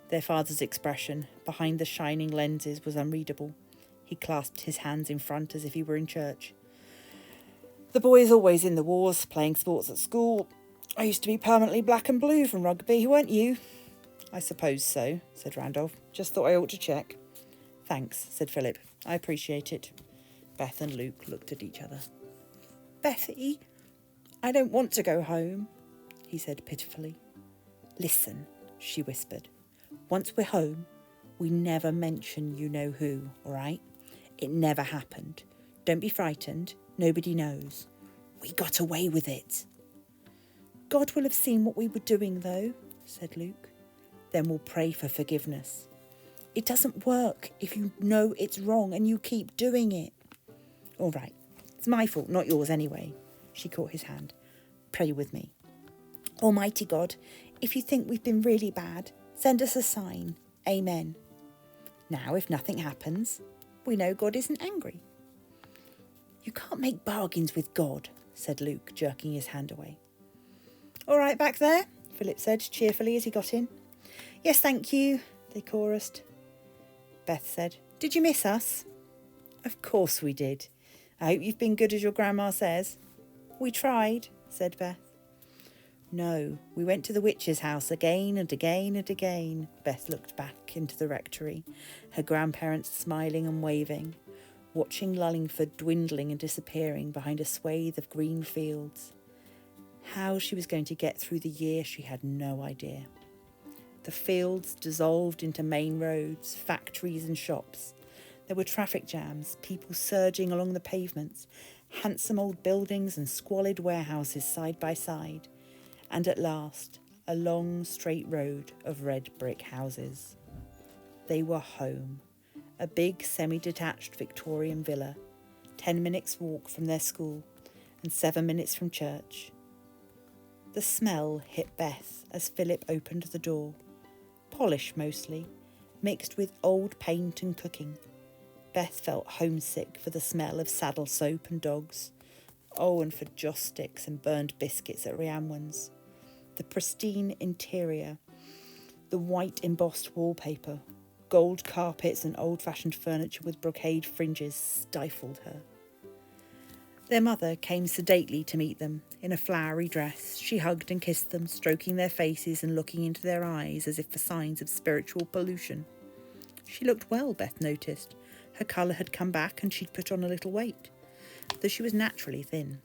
Their father's expression, behind the shining lenses, was unreadable. He clasped his hands in front as if he were in church. The boy's always in the wars, playing sports at school. I used to be permanently black and blue from rugby, weren't you? I suppose so, said Randolph. Just thought I ought to check. Thanks, said Philip. I appreciate it. Beth and Luke looked at each other. Bethy, I don't want to go home, he said pitifully. Listen, she whispered. Once we're home, we never mention you know who, all right? It never happened. Don't be frightened. Nobody knows. We got away with it. God will have seen what we were doing, though, said Luke. Then we'll pray for forgiveness. It doesn't work if you know it's wrong and you keep doing it. All right. It's my fault, not yours anyway. She caught his hand. Pray with me. Almighty God, if you think we've been really bad, send us a sign. Amen. Now, if nothing happens, we know God isn't angry. You can't make bargains with God, said Luke, jerking his hand away. All right back there, Philip said cheerfully as he got in. Yes, thank you, they chorused. Beth said, Did you miss us? Of course we did. I hope you've been good as your grandma says. We tried, said Beth. No, we went to the witch's house again and again and again. Beth looked back into the rectory, her grandparents smiling and waving, watching Lullingford dwindling and disappearing behind a swathe of green fields. How she was going to get through the year she had no idea. The fields dissolved into main roads, factories and shops. There were traffic jams, people surging along the pavements, handsome old buildings and squalid warehouses side by side, and at last, a long straight road of red brick houses. They were home, a big semi-detached Victorian villa, 10 minutes walk from their school and 7 minutes from church. The smell hit Beth as Philip opened the door. Polish mostly, mixed with old paint and cooking. Beth felt homesick for the smell of saddle soap and dogs. Oh, and for joss sticks and burned biscuits at Rhiannon's. The pristine interior, the white embossed wallpaper, gold carpets and old-fashioned furniture with brocade fringes stifled her. Their mother came sedately to meet them, in a flowery dress. She hugged and kissed them, stroking their faces and looking into their eyes as if for signs of spiritual pollution. She looked well, Beth noticed. Her colour had come back and she'd put on a little weight, though she was naturally thin.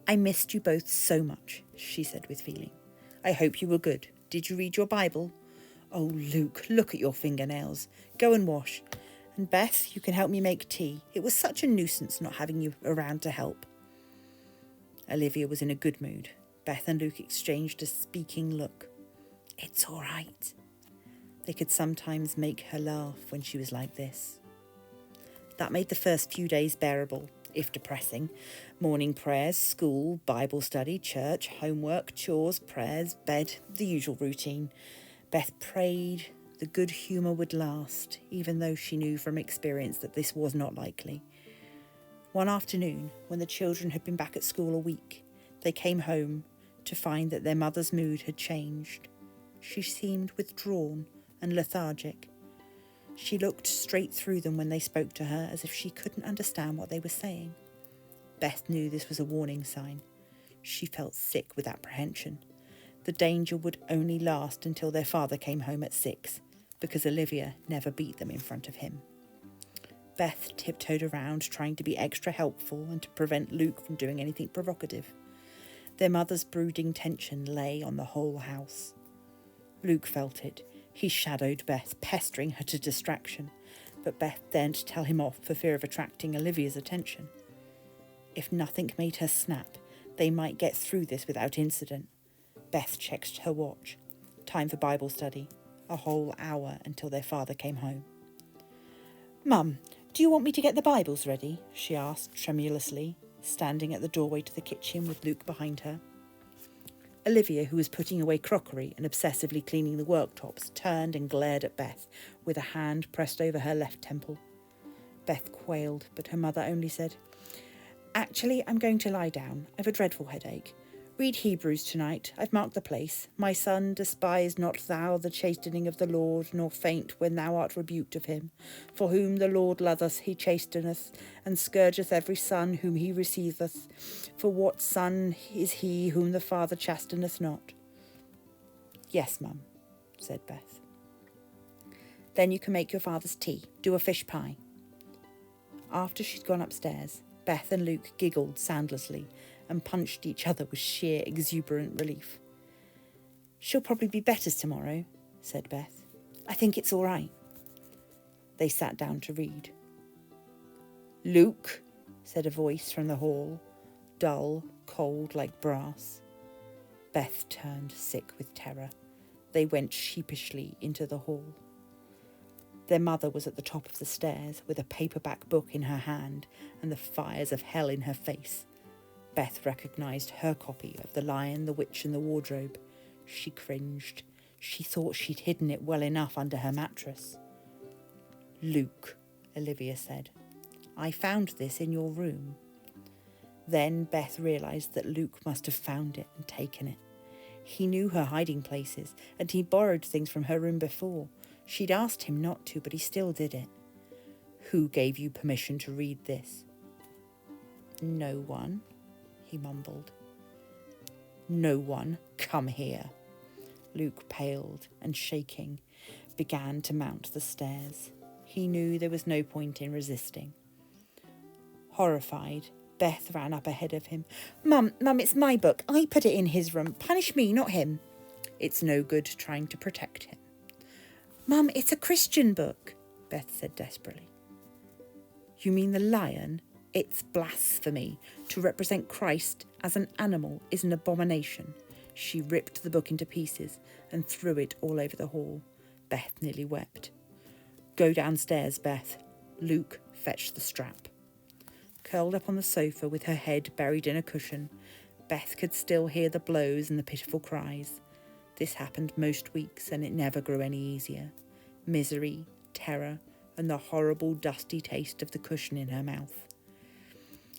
"I missed you both so much," she said with feeling. "I hope you were good. Did you read your Bible? Oh, Luke, look at your fingernails. Go and wash. And Beth, you can help me make tea. It was such a nuisance not having you around to help." Olivia was in a good mood. Beth and Luke exchanged a speaking look. "It's all right." They could sometimes make her laugh when she was like this. That made the first few days bearable, if depressing. Morning prayers, school, Bible study, church, homework, chores, prayers, bed, the usual routine. Beth prayed the good humour would last, even though she knew from experience that this was not likely. One afternoon, when the children had been back at school a week, they came home to find that their mother's mood had changed. She seemed withdrawn and lethargic. She looked straight through them when they spoke to her, as if she couldn't understand what they were saying. Beth knew this was a warning sign. She felt sick with apprehension. The danger would only last until their father came home at 6, because Olivia never beat them in front of him. Beth tiptoed around, trying to be extra helpful and to prevent Luke from doing anything provocative. Their mother's brooding tension lay on the whole house. Luke felt it. He shadowed Beth, pestering her to distraction, but Beth daren't tell him off for fear of attracting Olivia's attention. If nothing made her snap, they might get through this without incident. Beth checked her watch. Time for Bible study. A whole hour until their father came home. "Mum, do you want me to get the Bibles ready?" she asked tremulously, standing at the doorway to the kitchen with Luke behind her. Olivia, who was putting away crockery and obsessively cleaning the worktops, turned and glared at Beth, with a hand pressed over her left temple. Beth quailed, but her mother only said, "Actually, I'm going to lie down. I've a dreadful headache. Read Hebrews tonight. I've marked the place. My son, despise not thou the chastening of the Lord, nor faint when thou art rebuked of him. For whom the Lord loveth, he chasteneth, and scourgeth every son whom he receiveth. For what son is he whom the Father chasteneth not?" "Yes, Mum," said Beth. "Then you can make your father's tea. Do a fish pie." After she'd gone upstairs, Beth and Luke giggled soundlessly and punched each other with sheer exuberant relief. "She'll probably be better tomorrow," said Beth. "I think it's all right." They sat down to read. "Luke," said a voice from the hall, dull, cold like brass. Beth turned sick with terror. They went sheepishly into the hall. Their mother was at the top of the stairs with a paperback book in her hand and the fires of hell in her face. Beth recognised her copy of The Lion, the Witch and the Wardrobe. She cringed. She thought she'd hidden it well enough under her mattress. "Luke," Olivia said, "I found this in your room." Then Beth realised that Luke must have found it and taken it. He knew her hiding places, and he borrowed things from her room before. She'd asked him not to, but he still did it. "Who gave you permission to read this?" "No one," he mumbled. "No one. Come here." Luke paled and, shaking, began to mount the stairs. He knew there was no point in resisting. Horrified, Beth ran up ahead of him. Mum, it's my book. I put it in his room. Punish me, not him." It's no good trying to protect him. Mum, it's a Christian book, Beth said desperately. You mean the lion? It's blasphemy. To represent Christ as an animal is an abomination. She ripped the book into pieces and threw it all over the hall. Beth nearly wept. Go downstairs, Beth. Luke fetched the strap. Curled up on the sofa with her head buried in a cushion, Beth could still hear the blows and the pitiful cries. This happened most weeks, and it never grew any easier. Misery, terror, and the horrible dusty taste of the cushion in her mouth.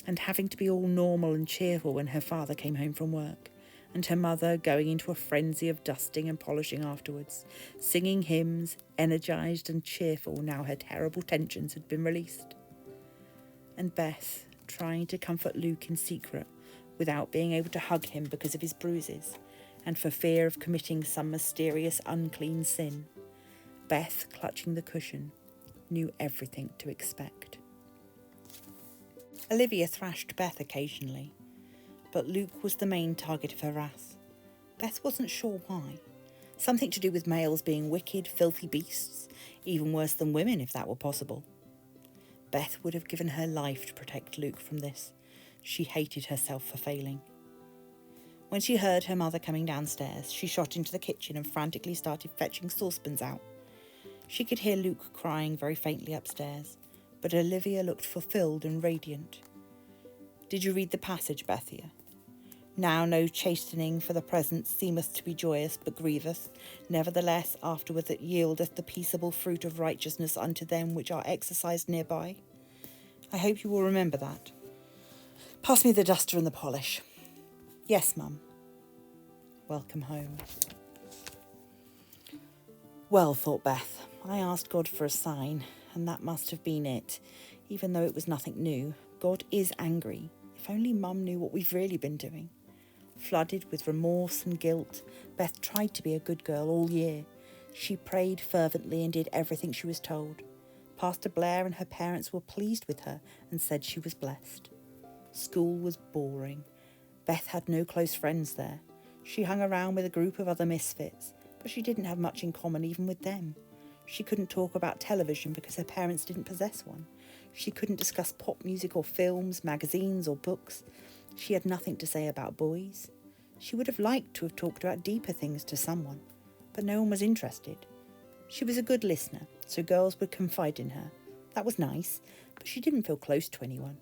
And having to be all normal and cheerful when her father came home from work, and her mother going into a frenzy of dusting and polishing afterwards, singing hymns, energised and cheerful now her terrible tensions had been released. And Beth, trying to comfort Luke in secret, without being able to hug him because of his bruises, and for fear of committing some mysterious unclean sin. Beth, clutching the cushion, knew everything to expect. Olivia thrashed Beth occasionally, but Luke was the main target of her wrath. Beth wasn't sure why. Something to do with males being wicked, filthy beasts, even worse than women if that were possible. Beth would have given her life to protect Luke from this. She hated herself for failing. When she heard her mother coming downstairs, she shot into the kitchen and frantically started fetching saucepans out. She could hear Luke crying very faintly upstairs, but Olivia looked fulfilled and radiant. Did you read the passage, Bethia? Now no chastening for the present seemeth to be joyous, but grievous. Nevertheless, afterward it yieldeth the peaceable fruit of righteousness unto them which are exercised nearby. I hope you will remember that. Pass me the duster and the polish. Yes, Mum. Welcome home. Well, thought Beth, I asked God for a sign, and that must have been it. Even though it was nothing new, God is angry. If only Mum knew what we've really been doing. Flooded with remorse and guilt, Beth tried to be a good girl all year. She prayed fervently and did everything she was told. Pastor Blair and her parents were pleased with her and said she was blessed. School was boring. Beth had no close friends there. She hung around with a group of other misfits, but she didn't have much in common even with them. She couldn't talk about television because her parents didn't possess one. She couldn't discuss pop music or films, magazines or books. She had nothing to say about boys. She would have liked to have talked about deeper things to someone, but no one was interested. She was a good listener, so girls would confide in her. That was nice, but she didn't feel close to anyone.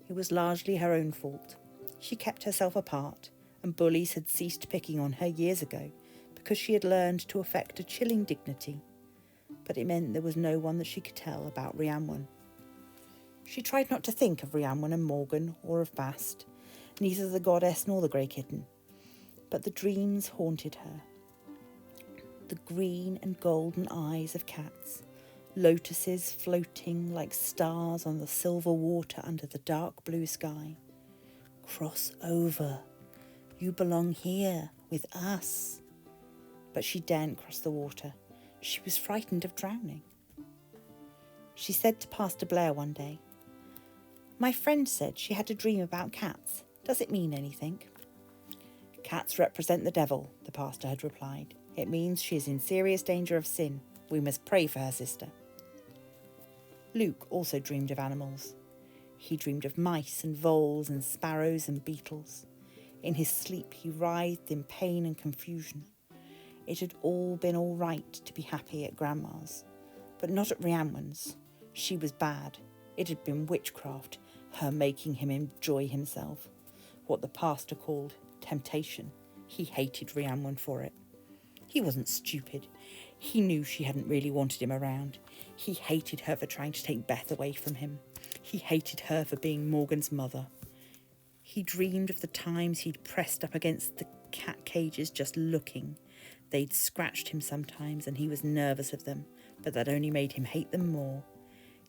It was largely her own fault. She kept herself apart, and bullies had ceased picking on her years ago because she had learned to affect a chilling dignity. But it meant there was no one that she could tell about Rhiannon. She tried not to think of Rhiannon and Morgan or of Bast, neither the goddess nor the grey kitten. But the dreams haunted her. The green and golden eyes of cats, lotuses floating like stars on the silver water under the dark blue sky. Cross over. You belong here with us. But she daren't cross the water. She was frightened of drowning. She said to Pastor Blair one day, "My friend said she had a dream about cats. Does it mean anything?" "Cats represent the devil," the pastor had replied. "It means she is in serious danger of sin. We must pray for her, sister." Luke also dreamed of animals. He dreamed of mice and voles and sparrows and beetles. In his sleep he writhed in pain and confusion. It had all been all right to be happy at Grandma's, but not at Rhiannon's. She was bad. It had been witchcraft, her making him enjoy himself. What the pastor called temptation. He hated Rhiannon for it. He wasn't stupid. He knew she hadn't really wanted him around. He hated her for trying to take Beth away from him. He hated her for being Morgan's mother. He dreamed of the times he'd pressed up against the cat cages just looking. They'd scratched him sometimes and he was nervous of them, but that only made him hate them more.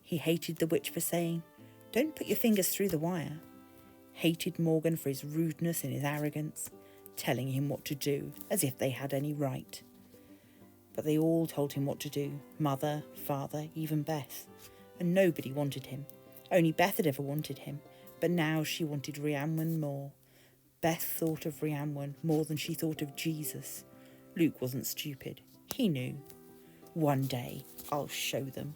He hated the witch for saying, "Don't put your fingers through the wire." Hated Morgan for his rudeness and his arrogance, telling him what to do, as if they had any right. But they all told him what to do, mother, father, even Beth, and nobody wanted him. Only Beth had ever wanted him, but now she wanted Rhiannon more. Beth thought of Rhiannon more than she thought of Jesus. Luke wasn't stupid. He knew. One day, I'll show them.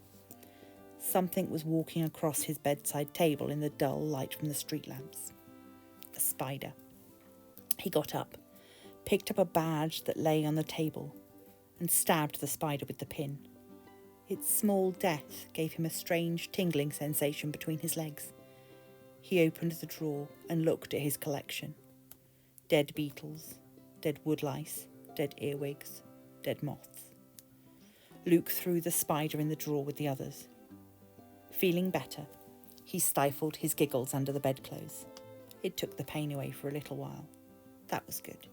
Something was walking across his bedside table in the dull light from the street lamps. A spider. He got up, picked up a badge that lay on the table, and stabbed the spider with the pin. Its small death gave him a strange tingling sensation between his legs. He opened the drawer and looked at his collection. Dead beetles, dead woodlice, dead earwigs, dead moths. Luke threw the spider in the drawer with the others. Feeling better, he stifled his giggles under the bedclothes. It took the pain away for a little while. That was good.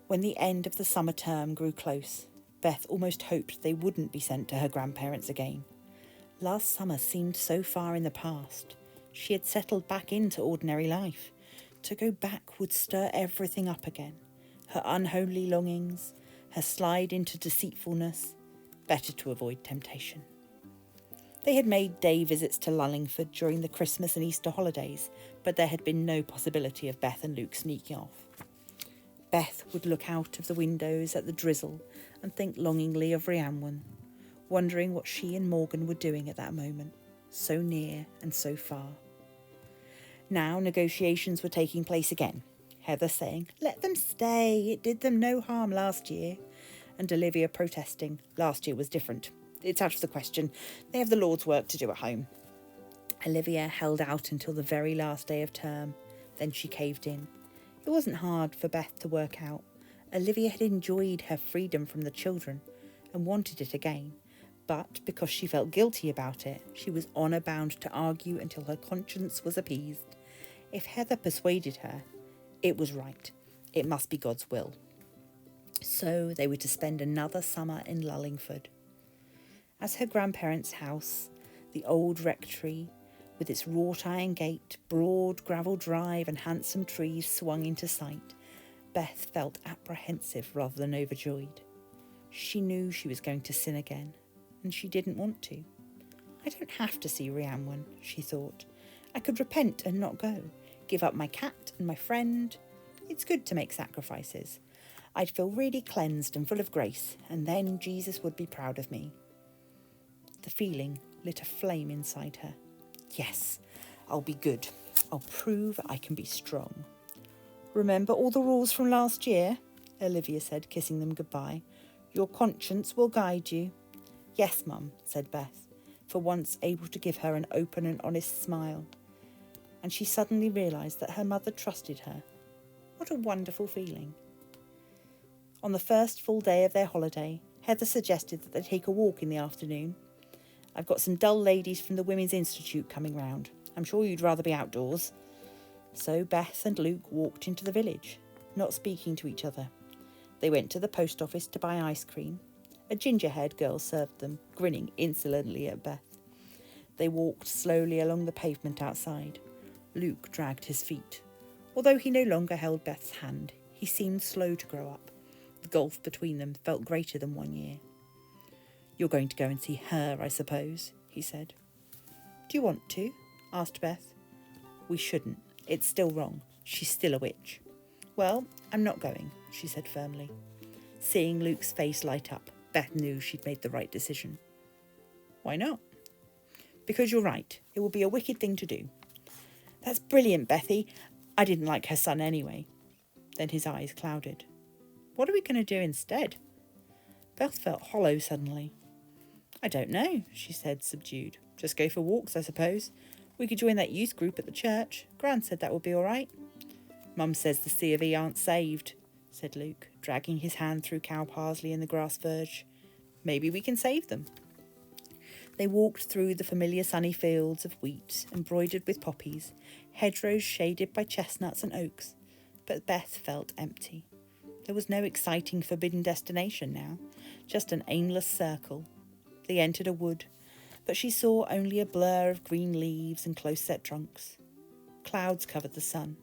When the end of the summer term grew close, Beth almost hoped they wouldn't be sent to her grandparents again. Last summer seemed so far in the past. She had settled back into ordinary life. To go back would stir everything up again. Her unholy longings, her slide into deceitfulness. Better to avoid temptation. They had made day visits to Lullingford during the Christmas and Easter holidays, but there had been no possibility of Beth and Luke sneaking off. Beth would look out of the windows at the drizzle and think longingly of Rhiannon, wondering what she and Morgan were doing at that moment, so near and so far. Now negotiations were taking place again, Heather saying, "Let them stay, it did them no harm last year," and Olivia protesting, "Last year was different. It's out of the question. They have the Lord's work to do at home." Olivia held out until the very last day of term. Then she caved in. It wasn't hard for Beth to work out. Olivia had enjoyed her freedom from the children and wanted it again. But because she felt guilty about it, she was honour bound to argue until her conscience was appeased. If Heather persuaded her, it was right. It must be God's will. So they were to spend another summer in Lullingford. As her grandparents' house, the old rectory, with its wrought iron gate, broad gravel drive and handsome trees swung into sight, Beth felt apprehensive rather than overjoyed. She knew she was going to sin again, and she didn't want to. I don't have to see Rhiannon, she thought. I could repent and not go, give up my cat and my friend. It's good to make sacrifices. I'd feel really cleansed and full of grace, and then Jesus would be proud of me. The feeling lit a flame inside her. Yes, I'll be good. I'll prove I can be strong. Remember all the rules from last year? Olivia said, kissing them goodbye. Your conscience will guide you. Yes, Mum, said Beth, for once able to give her an open and honest smile. And she suddenly realised that her mother trusted her. What a wonderful feeling. On the first full day of their holiday, Heather suggested that they take a walk in the afternoon. I've got some dull ladies from the Women's Institute coming round. I'm sure you'd rather be outdoors. So Beth and Luke walked into the village, not speaking to each other. They went to the post office to buy ice cream. A ginger-haired girl served them, grinning insolently at Beth. They walked slowly along the pavement outside. Luke dragged his feet. Although he no longer held Beth's hand, he seemed slow to grow up. The gulf between them felt greater than 1 year. You're going to go and see her, I suppose, he said. Do you want to? Asked Beth. We shouldn't. It's still wrong. She's still a witch. Well, I'm not going, she said firmly. Seeing Luke's face light up, Beth knew she'd made the right decision. Why not? Because you're right. It will be a wicked thing to do. That's brilliant, Bethy. I didn't like her son anyway. Then his eyes clouded. What are we going to do instead? Beth felt hollow suddenly. I don't know, she said, subdued. Just go for walks, I suppose. We could join that youth group at the church. Gran said that would be all right. Mum says the C of E aren't saved, said Luke, dragging his hand through cow parsley and the grass verge. Maybe we can save them. They walked through the familiar sunny fields of wheat embroidered with poppies, hedgerows shaded by chestnuts and oaks, but Beth felt empty. There was no exciting forbidden destination now, just an aimless circle. They entered a wood, but she saw only a blur of green leaves and close-set trunks. Clouds covered the sun.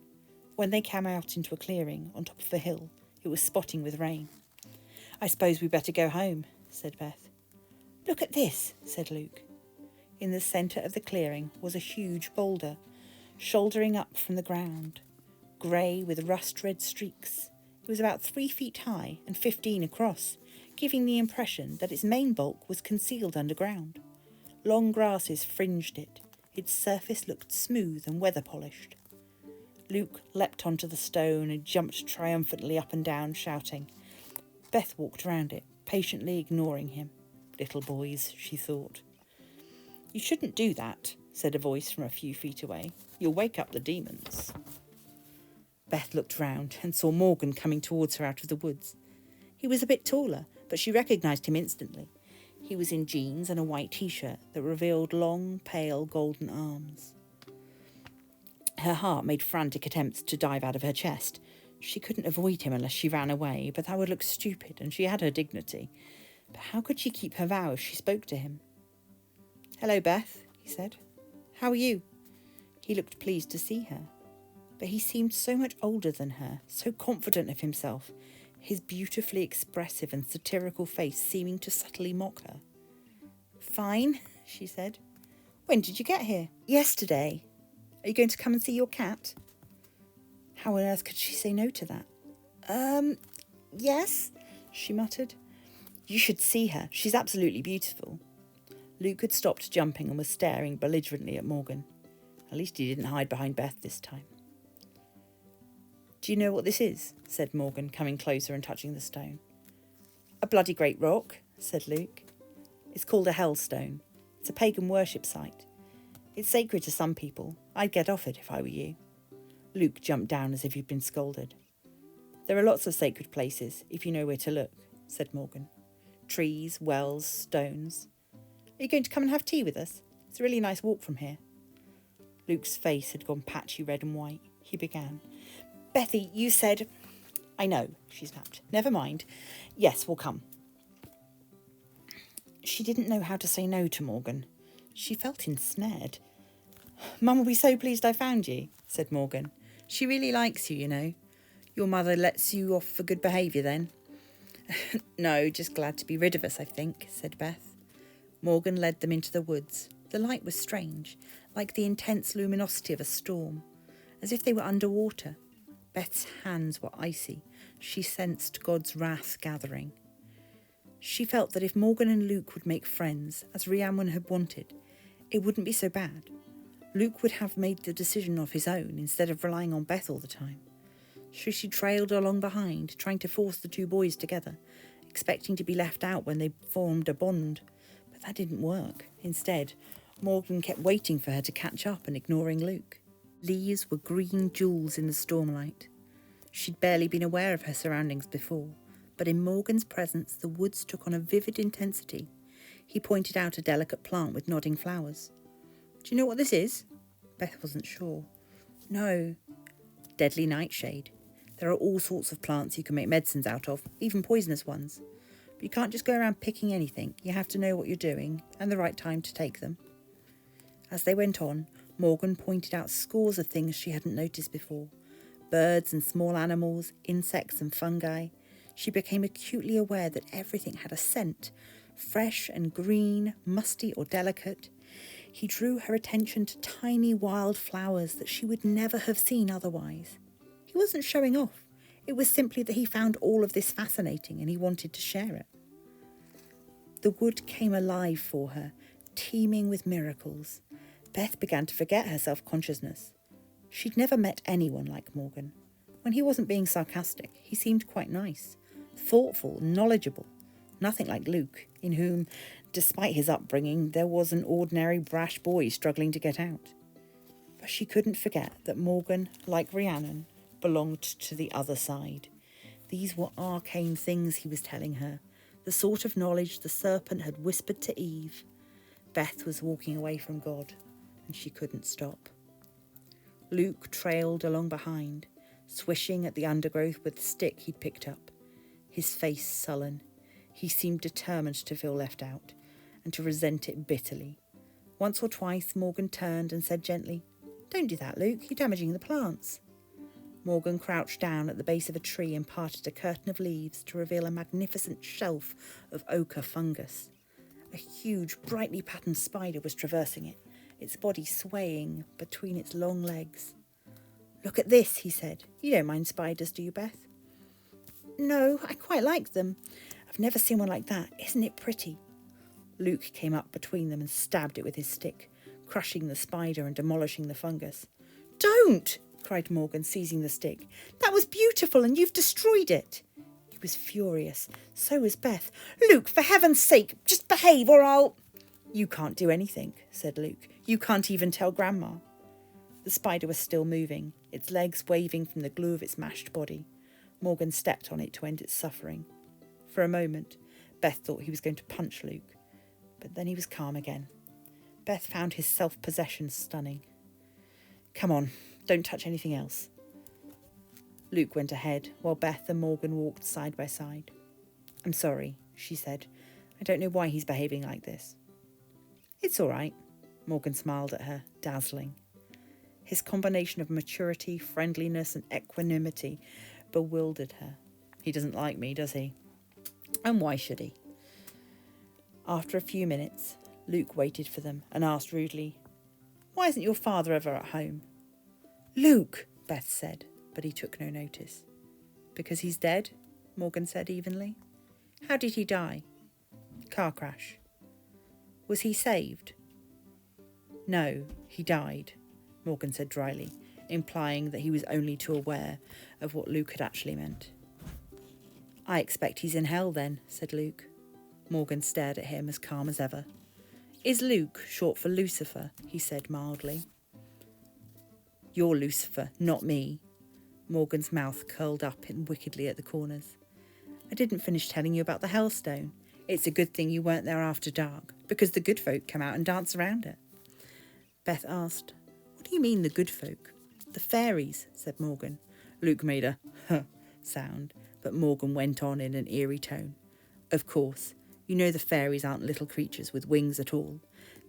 When they came out into a clearing on top of a hill, it was spotting with rain. I suppose we better go home, said Beth. Look at this, said Luke. In the centre of the clearing was a huge boulder, shouldering up from the ground, grey with rust-red streaks. It was about 3 feet high and 15 across, giving the impression that its main bulk was concealed underground. Long grasses fringed it. Its surface looked smooth and weather-polished. Luke leapt onto the stone and jumped triumphantly up and down, shouting. Beth walked round it, patiently ignoring him. Little boys, she thought. You shouldn't do that, said a voice from a few feet away. You'll wake up the demons. Beth looked round and saw Morgan coming towards her out of the woods. He was a bit taller, but she recognised him instantly. He was in jeans and a white t-shirt that revealed long, pale, golden arms. Her heart made frantic attempts to dive out of her chest. She couldn't avoid him unless she ran away, but that would look stupid, and she had her dignity. But how could she keep her vow if she spoke to him? Hello, Beth, he said. How are you? He looked pleased to see her. But he seemed so much older than her, so confident of himself, his beautifully expressive and satirical face seeming to subtly mock her. Fine, she said. When did you get here? Yesterday. Are you going to come and see your cat? How on earth could she say no to that? Yes, she muttered. You should see her. She's absolutely beautiful. Luke had stopped jumping and was staring belligerently at Morgan. At least he didn't hide behind Beth this time. Do you know what this is? Said Morgan, coming closer and touching the stone. A bloody great rock, said Luke. It's called a hellstone. It's a pagan worship site. It's sacred to some people. I'd get off it if I were you. Luke jumped down as if he'd been scolded. There are lots of sacred places, if you know where to look, said Morgan. Trees, wells, stones. Are you going to come and have tea with us? It's a really nice walk from here. Luke's face had gone patchy red and white. He began. Bethy, you said... I know, she snapped. Never mind. Yes, we'll come. She didn't know how to say no to Morgan. She felt ensnared. Mum will be so pleased I found you, said Morgan. She really likes you, you know. Your mother lets you off for good behaviour then. No, just glad to be rid of us, I think, said Beth. Morgan led them into the woods. The light was strange, like the intense luminosity of a storm, as if they were underwater. Beth's hands were icy. She sensed God's wrath gathering. She felt that if Morgan and Luke would make friends, as Rhiannon had wanted, it wouldn't be so bad. Luke would have made the decision of his own instead of relying on Beth all the time. So she trailed along behind, trying to force the two boys together, expecting to be left out when they formed a bond. But that didn't work. Instead, Morgan kept waiting for her to catch up and ignoring Luke. Leaves were green jewels in the stormlight. She'd barely been aware of her surroundings before, but in Morgan's presence the woods took on a vivid intensity. He pointed out a delicate plant with nodding flowers. Do you know what this is? Beth wasn't sure. No. Deadly nightshade. There are all sorts of plants you can make medicines out of, even poisonous ones. But you can't just go around picking anything. You have to know what you're doing and the right time to take them. As they went on, Morgan pointed out scores of things she hadn't noticed before. Birds and small animals, insects and fungi. She became acutely aware that everything had a scent, fresh and green, musty or delicate. He drew her attention to tiny wild flowers that she would never have seen otherwise. He wasn't showing off. It was simply that he found all of this fascinating and he wanted to share it. The wood came alive for her, teeming with miracles. Beth began to forget her self-consciousness. She'd never met anyone like Morgan. When he wasn't being sarcastic, he seemed quite nice, thoughtful, knowledgeable. Nothing like Luke, in whom, despite his upbringing, there was an ordinary brash boy struggling to get out. But she couldn't forget that Morgan, like Rhiannon, belonged to the other side. These were arcane things he was telling her, the sort of knowledge the serpent had whispered to Eve. Beth was walking away from God, and she couldn't stop. Luke trailed along behind, swishing at the undergrowth with the stick he'd picked up, his face sullen. He seemed determined to feel left out, and to resent it bitterly. Once or twice Morgan turned and said gently, "Don't do that, Luke, you're damaging the plants." Morgan crouched down at the base of a tree and parted a curtain of leaves to reveal a magnificent shelf of ochre fungus. A huge, brightly patterned spider was traversing it, its body swaying between its long legs. "Look at this," he said. "You don't mind spiders, do you, Beth?" No, I quite like them. I've never seen one like that. Isn't it pretty? Luke came up between them and stabbed it with his stick, crushing the spider and demolishing the fungus. Don't! Cried Morgan, seizing the stick. That was beautiful and you've destroyed it. He was furious. So was Beth. Luke, for heaven's sake, just behave or I'll... You can't do anything, said Luke. You can't even tell Grandma. The spider was still moving, its legs waving from the glue of its mashed body. Morgan stepped on it to end its suffering. For a moment, Beth thought he was going to punch Luke, but then he was calm again. Beth found his self-possession stunning. Come on, don't touch anything else. Luke went ahead, while Beth and Morgan walked side by side. I'm sorry, she said. I don't know why he's behaving like this. It's all right, Morgan smiled at her, dazzling. His combination of maturity, friendliness and equanimity bewildered her. He doesn't like me, does he? And why should he? After a few minutes, Luke waited for them and asked rudely, Why isn't your father ever at home? Luke, Beth said, but he took no notice. Because he's dead, Morgan said evenly. How did he die? Car crash. Was he saved? No, he died, Morgan said dryly, implying that he was only too aware of what Luke had actually meant. I expect he's in hell then, said Luke. Morgan stared at him as calm as ever. Is Luke short for Lucifer? He said mildly. You're Lucifer, not me. Morgan's mouth curled up wickedly at the corners. I didn't finish telling you about the Hellstone. It's a good thing you weren't there after dark, because the good folk come out and dance around it. Beth asked, What do you mean the good folk? The fairies, said Morgan. Luke made a huh sound, but Morgan went on in an eerie tone. Of course, you know the fairies aren't little creatures with wings at all.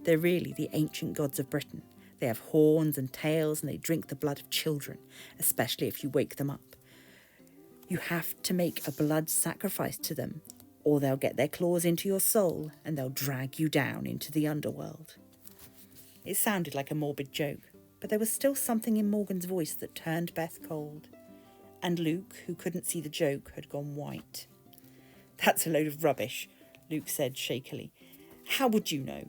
They're really the ancient gods of Britain. They have horns and tails and they drink the blood of children, especially if you wake them up. You have to make a blood sacrifice to them, or they'll get their claws into your soul and they'll drag you down into the underworld. It sounded like a morbid joke, but there was still something in Morgan's voice that turned Beth cold. And Luke, who couldn't see the joke, had gone white. That's a load of rubbish, Luke said shakily. How would you know?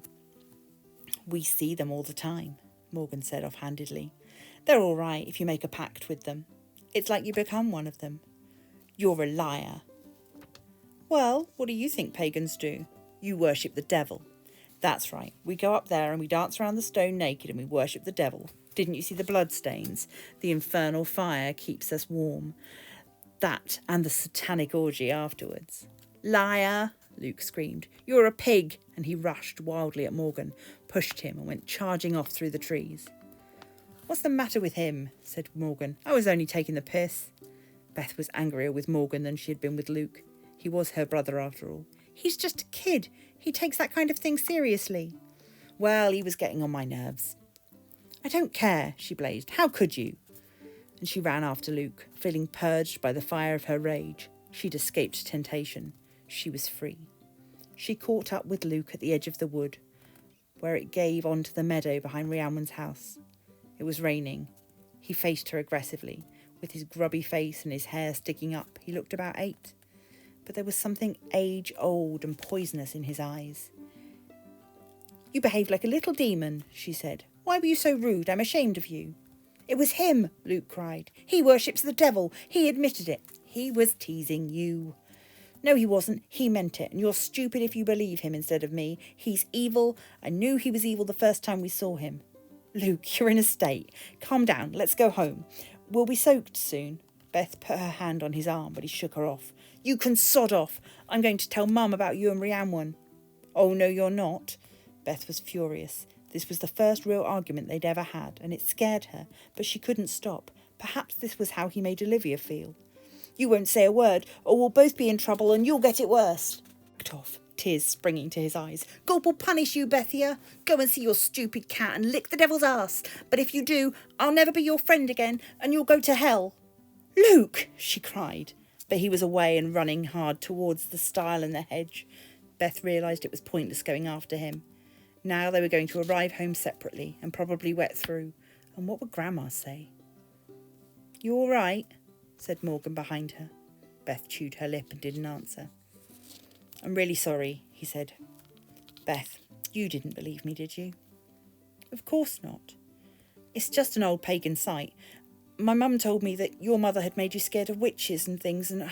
We see them all the time, Morgan said offhandedly. They're all right if you make a pact with them. It's like you become one of them. You're a liar. Well, what do you think pagans do? You worship the devil. That's right. We go up there and we dance around the stone naked and we worship the devil. Didn't you see the bloodstains? The infernal fire keeps us warm. That and the satanic orgy afterwards. Liar, Luke screamed. You're a pig. And he rushed wildly at Morgan, pushed him and went charging off through the trees. What's the matter with him? Said Morgan. I was only taking the piss. Beth was angrier with Morgan than she had been with Luke. He was her brother after all. He's just a kid. He takes that kind of thing seriously. Well, he was getting on my nerves. I don't care, she blazed. How could you? And she ran after Luke, feeling purged by the fire of her rage. She'd escaped temptation. She was free. She caught up with Luke at the edge of the wood, where it gave onto the meadow behind Rhiannon's house. It was raining. He faced her aggressively. With his grubby face and his hair sticking up, he looked about 8. But there was something age-old and poisonous in his eyes. You behaved like a little demon, she said. Why were you so rude? I'm ashamed of you. It was him, Luke cried. He worships the devil. He admitted it. He was teasing you. No, he wasn't. He meant it. And you're stupid if you believe him instead of me. He's evil. I knew he was evil the first time we saw him. Luke, you're in a state. Calm down. Let's go home. We'll be soaked soon. Beth put her hand on his arm, but he shook her off. You can sod off. I'm going to tell Mum about you and Rhiannon. Oh, no, you're not. Beth was furious. This was the first real argument they'd ever had, and it scared her, but she couldn't stop. Perhaps this was how he made Olivia feel. You won't say a word, or we'll both be in trouble, and you'll get it worse. Backed off, tears springing to his eyes. God will punish you, Bethia. Go and see your stupid cat and lick the devil's ass. But if you do, I'll never be your friend again, and you'll go to hell. Luke, she cried, but he was away and running hard towards the stile in the hedge. Beth realised it was pointless going after him. Now they were going to arrive home separately and probably wet through. And what would Grandma say? You all right? Said Morgan behind her. Beth chewed her lip and didn't answer. I'm really sorry, he said. Beth, you didn't believe me, did you? Of course not. It's just an old pagan site. My mum told me that your mother had made you scared of witches and things, and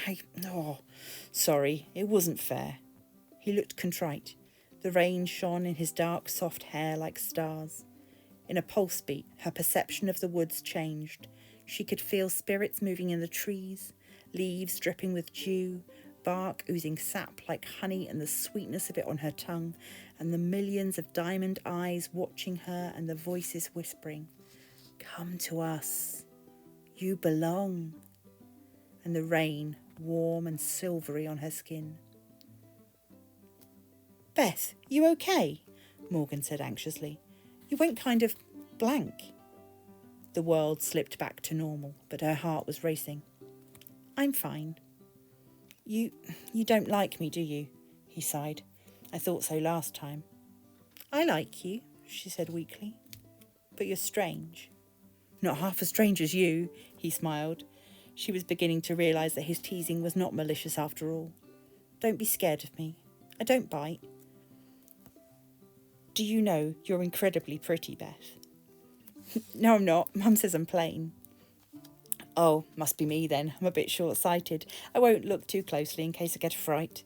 sorry, it wasn't fair. He looked contrite. The rain shone in his dark, soft hair like stars. In a pulse beat, her perception of the woods changed. She could feel spirits moving in the trees, leaves dripping with dew, bark oozing sap like honey and the sweetness of it on her tongue, and the millions of diamond eyes watching her and the voices whispering, "Come to us. You belong." And the rain, warm and silvery on her skin. Beth, you okay? Morgan said anxiously. You went kind of blank. The world slipped back to normal, but her heart was racing. I'm fine. You don't like me, do you? He sighed. I thought so last time. I like you, she said weakly. But you're strange. Not half as strange as you, he smiled. She was beginning to realise that his teasing was not malicious after all. Don't be scared of me. I don't bite. Do you know you're incredibly pretty, Beth? No, I'm not. Mum says I'm plain. Oh, must be me then. I'm a bit short-sighted. I won't look too closely in case I get a fright.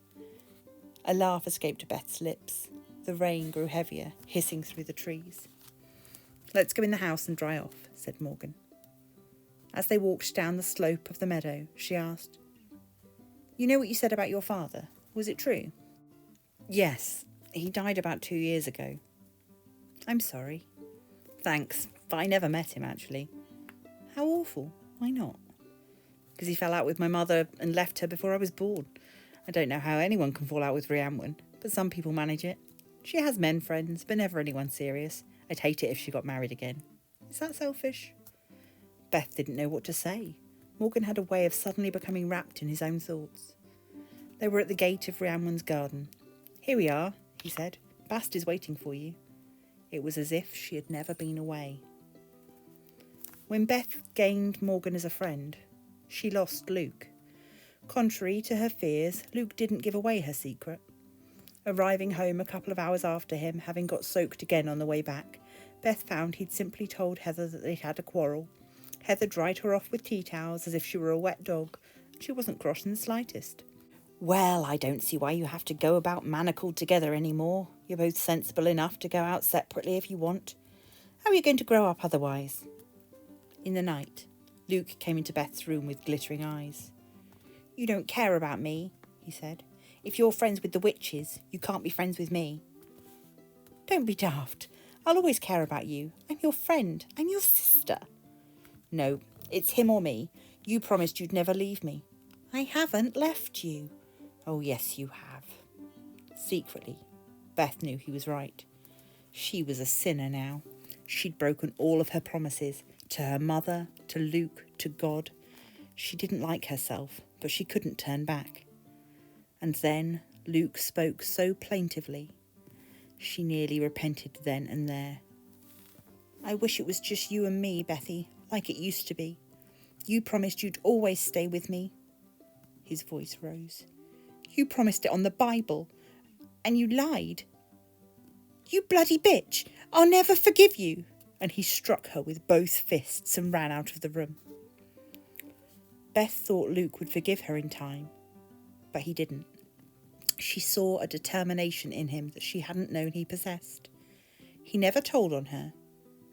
A laugh escaped Beth's lips. The rain grew heavier, hissing through the trees. Let's go in the house and dry off, said Morgan. As they walked down the slope of the meadow, she asked, You know what you said about your father? Was it true? Yes, he died about 2 years ago. I'm sorry. Thanks, but I never met him, actually. How awful. Why not? Because he fell out with my mother and left her before I was born. I don't know how anyone can fall out with Rhiannon, but some people manage it. She has men friends, but never anyone serious. I'd hate it if she got married again. Is that selfish? Beth didn't know what to say. Morgan had a way of suddenly becoming wrapped in his own thoughts. They were at the gate of Rhiannon's garden. Here we are, he said. Bast is waiting for you. It was as if she had never been away. When Beth gained Morgan as a friend, she lost Luke. Contrary to her fears, Luke didn't give away her secret. Arriving home a couple of hours after him, having got soaked again on the way back, Beth found he'd simply told Heather that they'd had a quarrel. Heather dried her off with tea towels as if she were a wet dog. She wasn't cross in the slightest. Well, I don't see why you have to go about manacled together anymore. You're both sensible enough to go out separately if you want. How are you going to grow up otherwise? In the night, Luke came into Beth's room with glittering eyes. You don't care about me, he said. If you're friends with the witches, you can't be friends with me. Don't be daft. I'll always care about you. I'm your friend. I'm your sister. No, it's him or me. You promised you'd never leave me. I haven't left you. Oh, yes, you have. Secretly, Beth knew he was right. She was a sinner now. She'd broken all of her promises, to her mother, to Luke, to God. She didn't like herself, but she couldn't turn back. And then Luke spoke so plaintively. She nearly repented then and there. I wish it was just you and me, Bethy, like it used to be. You promised you'd always stay with me. His voice rose. You promised it on the Bible, and you lied. You bloody bitch! I'll never forgive you! And he struck her with both fists and ran out of the room. Beth thought Luke would forgive her in time, but he didn't. She saw a determination in him that she hadn't known he possessed. He never told on her,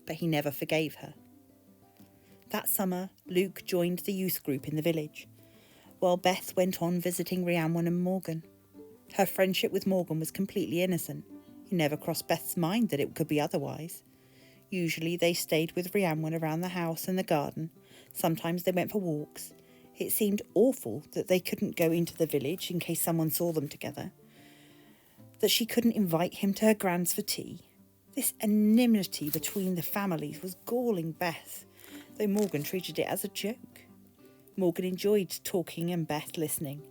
but he never forgave her. That summer, Luke joined the youth group in the village, while Beth went on visiting Rhiannon and Morgan. Her friendship with Morgan was completely innocent. It never crossed Beth's mind that it could be otherwise. Usually they stayed with Rhiannon around the house and the garden. Sometimes they went for walks. It seemed awful that they couldn't go into the village in case someone saw them together. That she couldn't invite him to her grand's for tea. This enmity between the families was galling Beth, though Morgan treated it as a joke. Morgan enjoyed talking and Beth listening.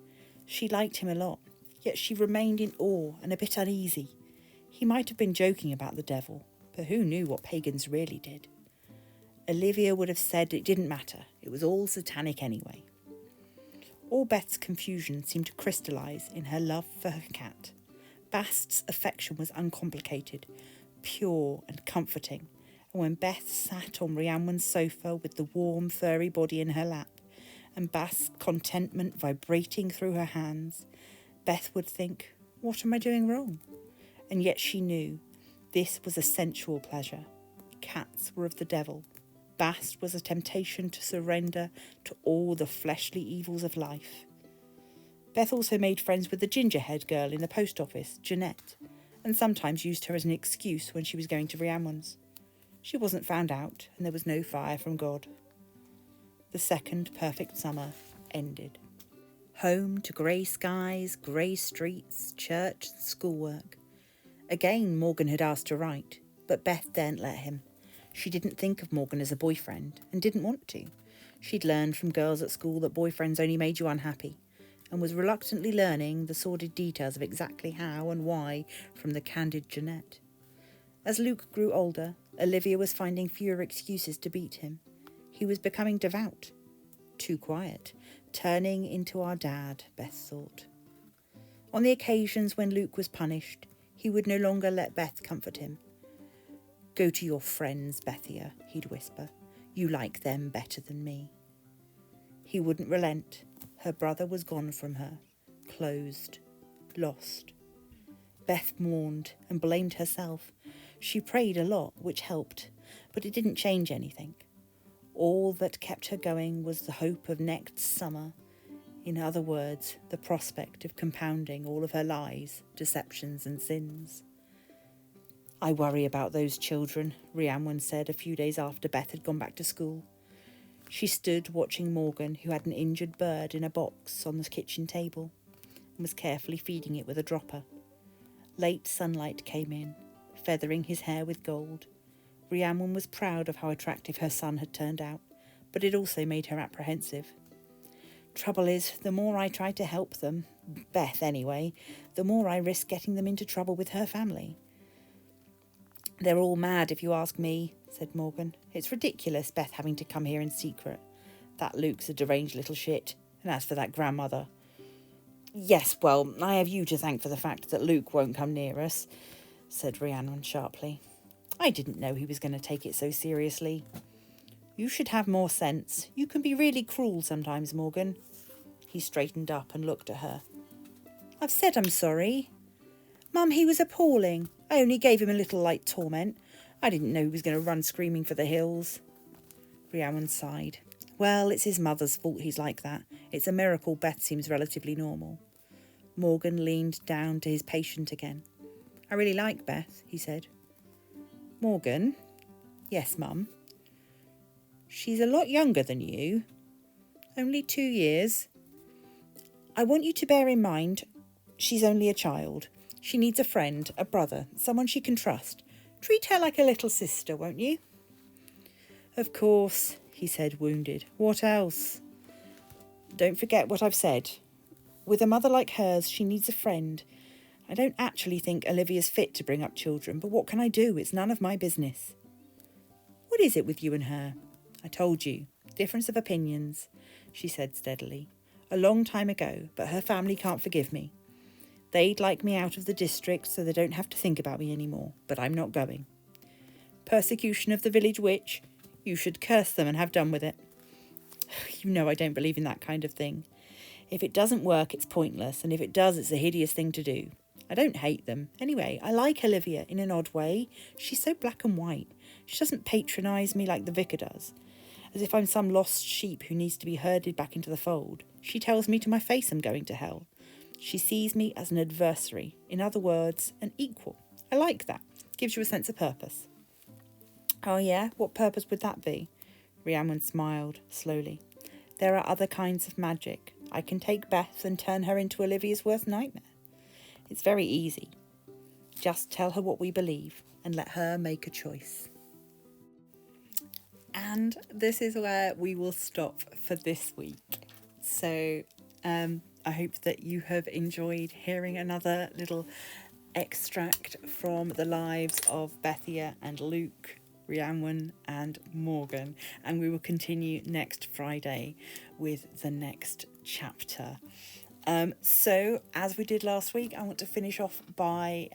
She liked him a lot, yet she remained in awe and a bit uneasy. He might have been joking about the devil, but who knew what pagans really did? Olivia would have said it didn't matter. It was all satanic anyway. All Beth's confusion seemed to crystallise in her love for her cat. Bast's affection was uncomplicated, pure and comforting, and when Beth sat on Rhiannon's sofa with the warm, furry body in her lap, and Bast's contentment vibrating through her hands, Beth would think, what am I doing wrong? And yet she knew this was a sensual pleasure. Cats were of the devil. Bast was a temptation to surrender to all the fleshly evils of life. Beth also made friends with the ginger-haired girl in the post office, Jeanette, and sometimes used her as an excuse when she was going to Rhiannon's. She wasn't found out, and there was no fire from God. The second perfect summer ended. Home to grey skies, grey streets, church and schoolwork. Again Morgan had asked to write, but Beth daren't let him. She didn't think of Morgan as a boyfriend, and didn't want to. She'd learned from girls at school that boyfriends only made you unhappy, and was reluctantly learning the sordid details of exactly how and why from the candid Jeanette. As Luke grew older, Olivia was finding fewer excuses to beat him. He was becoming devout, too quiet, turning into our dad, Beth thought. On the occasions when Luke was punished, he would no longer let Beth comfort him. Go to your friends, Bethia, he'd whisper. You like them better than me. He wouldn't relent. Her brother was gone from her, closed, lost. Beth mourned and blamed herself. She prayed a lot, which helped, but it didn't change anything. All that kept her going was the hope of next summer. In other words, the prospect of compounding all of her lies, deceptions and sins. I worry about those children, Rhiannon said a few days after Beth had gone back to school. She stood watching Morgan, who had an injured bird in a box on the kitchen table, and was carefully feeding it with a dropper. Late sunlight came in, feathering his hair with gold. Rhiannon was proud of how attractive her son had turned out, but it also made her apprehensive. Trouble is, the more I try to help them, Beth anyway, the more I risk getting them into trouble with her family. They're all mad if you ask me, said Morgan. It's ridiculous, Beth having to come here in secret. That Luke's a deranged little shit, and as for that grandmother... Yes, well, I have you to thank for the fact that Luke won't come near us, said Rhiannon sharply. I didn't know he was going to take it so seriously. You should have more sense. You can be really cruel sometimes, Morgan. He straightened up and looked at her. I've said I'm sorry. Mum, he was appalling. I only gave him a little light torment. I didn't know he was going to run screaming for the hills. Rhiannon sighed. Well, it's his mother's fault he's like that. It's a miracle Beth seems relatively normal. Morgan leaned down to his patient again. I really like Beth, he said. Morgan? Yes, Mum. She's a lot younger than you. Only 2 years. I want you to bear in mind, she's only a child. She needs a friend, a brother, someone she can trust. Treat her like a little sister, won't you? Of course, he said, wounded. What else? Don't forget what I've said. With a mother like hers, she needs a friend. I don't actually think Olivia's fit to bring up children, but what can I do? It's none of my business. What is it with you and her? I told you. Difference of opinions, she said steadily. A long time ago, but her family can't forgive me. They'd like me out of the district so they don't have to think about me anymore, but I'm not going. Persecution of the village witch? You should curse them and have done with it. You know I don't believe in that kind of thing. If it doesn't work, it's pointless, and if it does, it's a hideous thing to do. I don't hate them. Anyway, I like Olivia in an odd way. She's so black and white. She doesn't patronise me like the vicar does, as if I'm some lost sheep who needs to be herded back into the fold. She tells me to my face I'm going to hell. She sees me as an adversary, in other words, an equal. I like that. Gives you a sense of purpose. Oh yeah? What purpose would that be? Rhiannon smiled, slowly. There are other kinds of magic. I can take Beth and turn her into Olivia's worst nightmare. It's very easy. Just tell her what we believe and let her make a choice. And this is where we will stop for this week. So I hope that you have enjoyed hearing another little extract from the lives of Bethia and Luke, Rhiannon and Morgan. And we will continue next Friday with the next chapter. So, as we did last week, I want to finish off by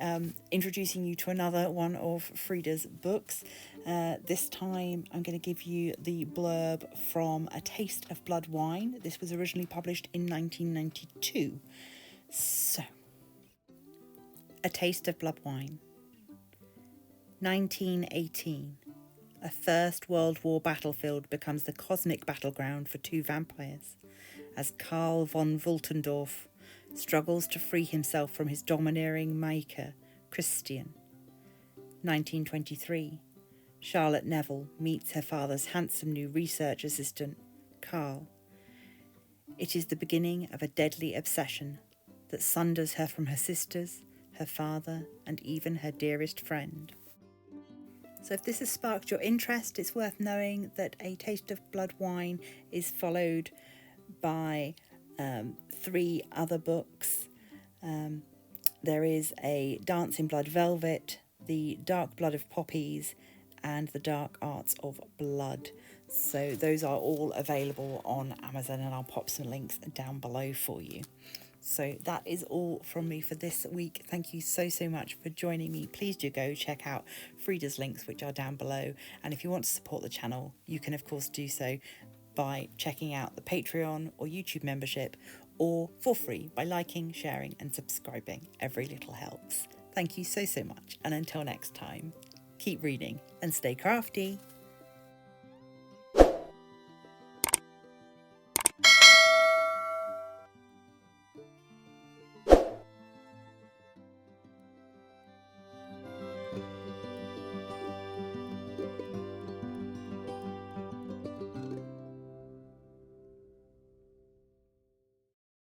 introducing you to another one of Freda's books. This time, I'm going to give you the blurb from A Taste of Blood Wine. This was originally published in 1992. So, A Taste of Blood Wine. 1918. A First World War battlefield becomes the cosmic battleground for two vampires, as Karl von Wultendorf struggles to free himself from his domineering maker, Christian. 1923. Charlotte Neville meets her father's handsome new research assistant, Karl. It is the beginning of a deadly obsession that sunders her from her sisters, her father, and even her dearest friend. So if this has sparked your interest, it's worth knowing that A Taste of Blood Wine is followed by 3 other books. There is a Dance in Blood Velvet, The Dark Blood of Poppies, and The Dark Arts of Blood. So those are all available on Amazon, and I'll pop some links down below for you. So that is all from me for this week. Thank you so much for joining me. Please do go check out Freda's links, which are down below. And if you want to support the channel, you can of course do so by checking out the Patreon or YouTube membership, or for free by liking, sharing and subscribing. Every little helps. Thank you so much, and until next time, keep reading and stay crafty.